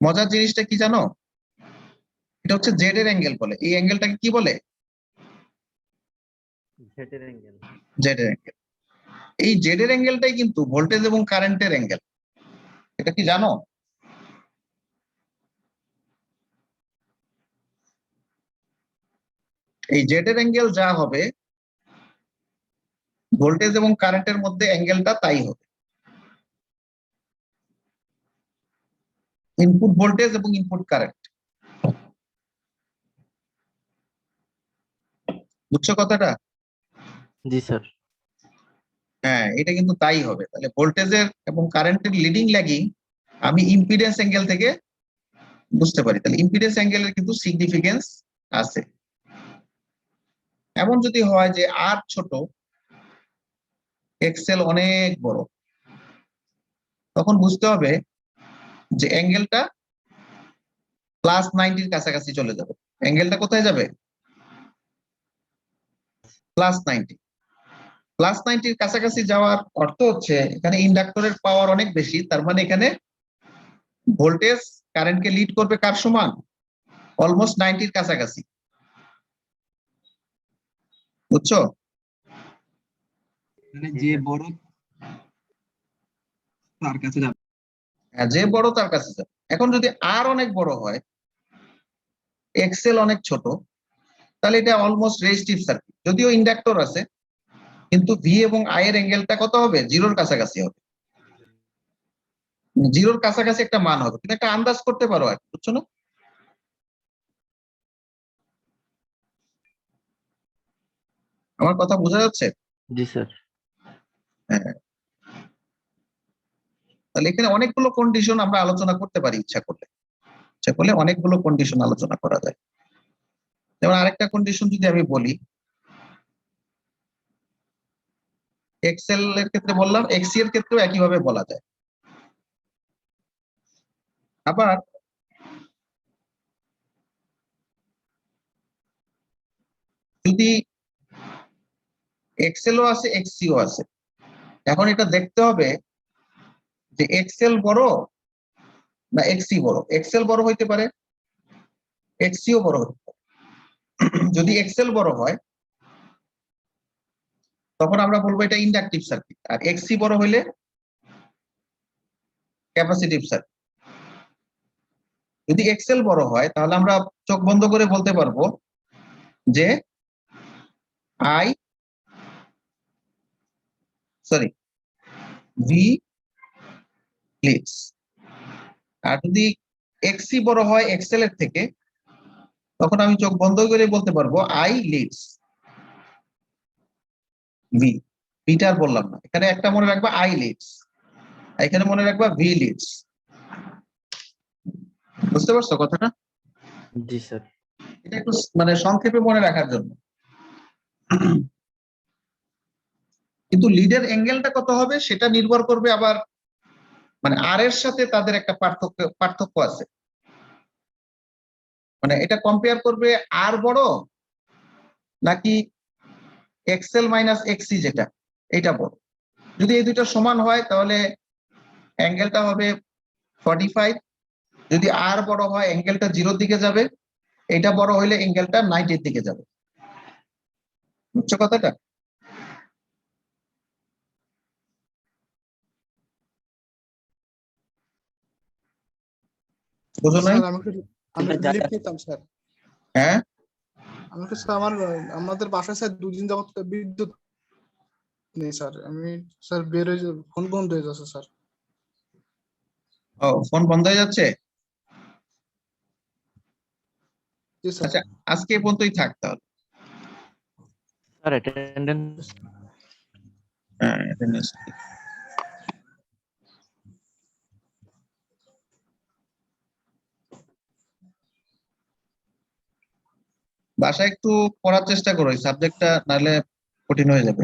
মজার জিনিসটা কি জানো? এটা হচ্ছে জেড এর অ্যাঙ্গেল বলে, এই অ্যাঙ্গেলটাকে কি বলে? জেড এর অ্যাঙ্গেল। এই জেড এর অ্যাঙ্গেলটাই কিন্তু ভোল্টেজ এবং কারেন্টের অ্যাঙ্গেল, এটা কি জানো? এই জেড এর অ্যাঙ্গেল যা হবে, ভোল্টেজ এবং কারেন্টের মধ্যে অ্যাঙ্গেলটা তাই হবে। ইনপুট ভোল্টেজ এবং ইনপুট কারেন্ট, বুঝছো কথাটা? জি স্যার। হ্যাঁ, এটা কিন্তু তাই হবে। তাহলে ভোল্টেজের এবং কারেন্টের লিডিং ল্যাগিং আমি ইম্পিডেন্স অ্যাঙ্গেল থেকে বুঝতে পারি। তাহলে ইম্পিডেন্স অ্যাঙ্গেলের কিন্তু সিগনিফিকেন্স আছে। এমন যদি হয় যে আর ছোট, এক্সেল অনেক বড়, তখন বুঝতে হবে যে অ্যাঙ্গেলটা +90-র কাছাকাছি চলে যাবে। অ্যাঙ্গেলটা কোথায় যাবে? +90। +90-র কাছাকাছি যাওয়ার অর্থ হচ্ছে এখানে ইন্ডাক্টরের পাওয়ার অনেক বেশি, তার মানে এখানে ভোল্টেজ কারেন্টকে লিড করবে কার সমান? অলমোস্ট 90-র কাছাকাছি, বুঝছো? মানে যে বড় তার কাছে যাবে। হ্যাঁ, যে বড় তার কাছে যাবে। এখন যদি আর অনেক বড় হয়, এক্সেল অনেক ছোট, তাহলে এটা অলমোস্ট রেজিস্টিভ সার্কিট। যদিও ইন্ডাক্টর আছে, কিন্তু ভি এবং আই এর অ্যাঙ্গেলটা কত হবে? 0-র কাছাকাছি হবে। 0-র কাছাকাছি একটা মান হবে, কিন্তু একটা আন্দাজ করতে পারো আর, বুঝছো না? আমার কথা বোঝা যাচ্ছে? জি স্যার। হ্যাঁ। তাহলে এখানে অনেকগুলো কন্ডিশন আমরা আলোচনা করতে পারি, ইচ্ছা করলে। ইচ্ছা করলে অনেকগুলো কন্ডিশন আলোচনা করা যায়। যেমন আরেকটা কন্ডিশন যদি আমি বলি, এক্সেল এর ক্ষেত্রে বললাম, এক্সি এর ক্ষেত্রেও একইভাবে বলা যায়। আবার যদি এক্সেলও আছে এক্সিও আছে, এখন এটা দেখতে হবে যে এক্সেল বড় না এক্সি বড়। এক্সেল বড় হইতে পারে, এক্সিও বড় হতে পারে। যদি এক্সেল বড় হয় তখন আমরা বলবো এটা ইন্ডাকটিভ সার্কিট, আর এক্সি বড় হইলে ক্যাপাসিটিভ সার্কিট। যদি এক্সেল বড় হয় তাহলে আমরা চোখ বন্ধ করে বলতে পারবো যে আই সরি ভি লিডস। আর যদি এক্সি বড় হয় এক্সেল এর থেকে, তখন আমি চোখ বন্ধ করে বলতে পারবো আই লিডস ভি। ভিটা আর বললাম না, এখানে একটা মনে রাখবা আই লিডস, এখানে মনে রাখবা ভি লিডস। বুঝতে পারছো কথাটা? জি স্যার। এটা একটু মানে সংক্ষেপে মনে রাখার জন্য। কিন্তু লিডের অ্যাঙ্গেলটা কত হবে সেটা নির্ভর করবে আবার মানে আর এর সাথে তাদের একটা পার্থক্য আছে। মানে এটা কম্পেয়ার করবে আর বড় নাকি এক্সেল মাইনাস এক্সি যেটা এটা বড়। যদি এই দুইটা সমান হয় তাহলে অ্যাঙ্গেলটা হবে 45। যদি আর বড় হয় অ্যাঙ্গেলটা 0-র দিকে যাবে, এটা বড় হইলে অ্যাঙ্গেলটা 90-র দিকে যাবে। বুঝছো কথাটা? বুঝো নাই? স্যার আমি রিলিফ নিতাম স্যার। হ্যাঁ, স্যার আমাদের বাসায় স্যার 2 দিন যাবত বিদ্যুৎ নেই স্যার। আমি স্যার বের হয়ে ফোন বন্ধ হয়ে যাচ্ছে স্যার। ও ফোন বন্ধ হয়ে যাচ্ছে। জি স্যার। আচ্ছা, আজকে এই পর্যন্তই থাক তাহলে। Sir attendance. হ্যাঁ, attendance। বাসায় একটু পড়ার চেষ্টা করো, এই সাবজেক্টটা নাহলে কঠিন হয়ে যাবে।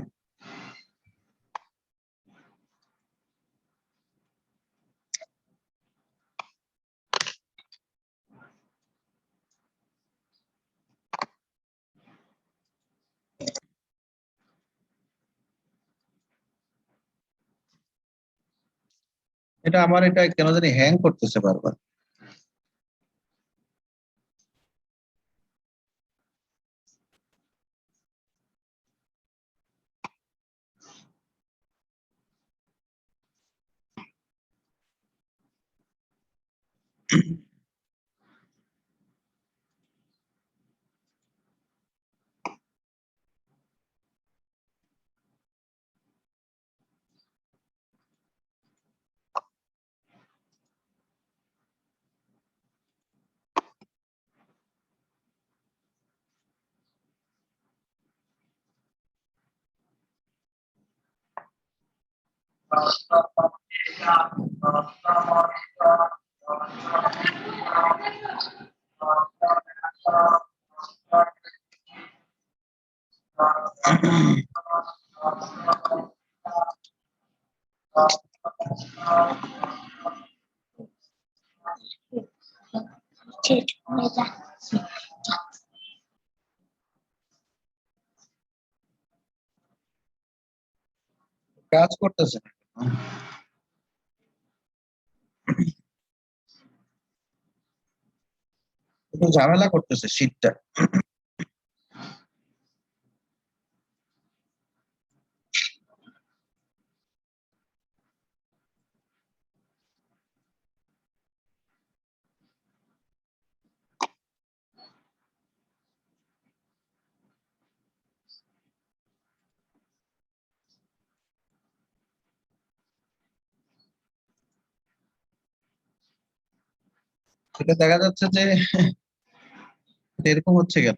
এটা আমার এটা কেন জানি হ্যাং করতেছে বারবার। কাজ করতেছে না। একটু ঝামেলা করতেছে শীতটা। এটা দেখা যাচ্ছে যে এরকম হচ্ছে কেন?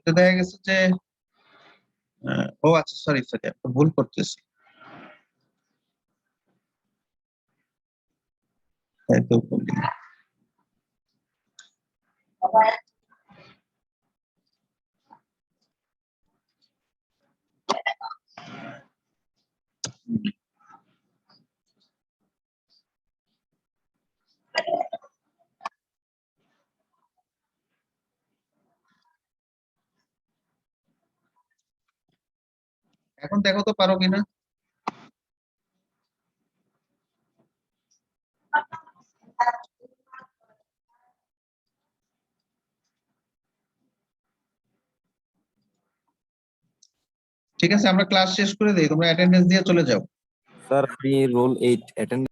তো দেখা গেছে যে ও আচ্ছা সরি ভুল করতেছি। তাই তো বলি। এখন দেখো তো পারো কিনা। ঠিক আছে, আমরা ক্লাস শেষ করে দিই, তোমরা অ্যাটেন্ডেন্স দিয়ে চলে যাও। স্যার আপনি রোল 8 অ্যাটেন্ড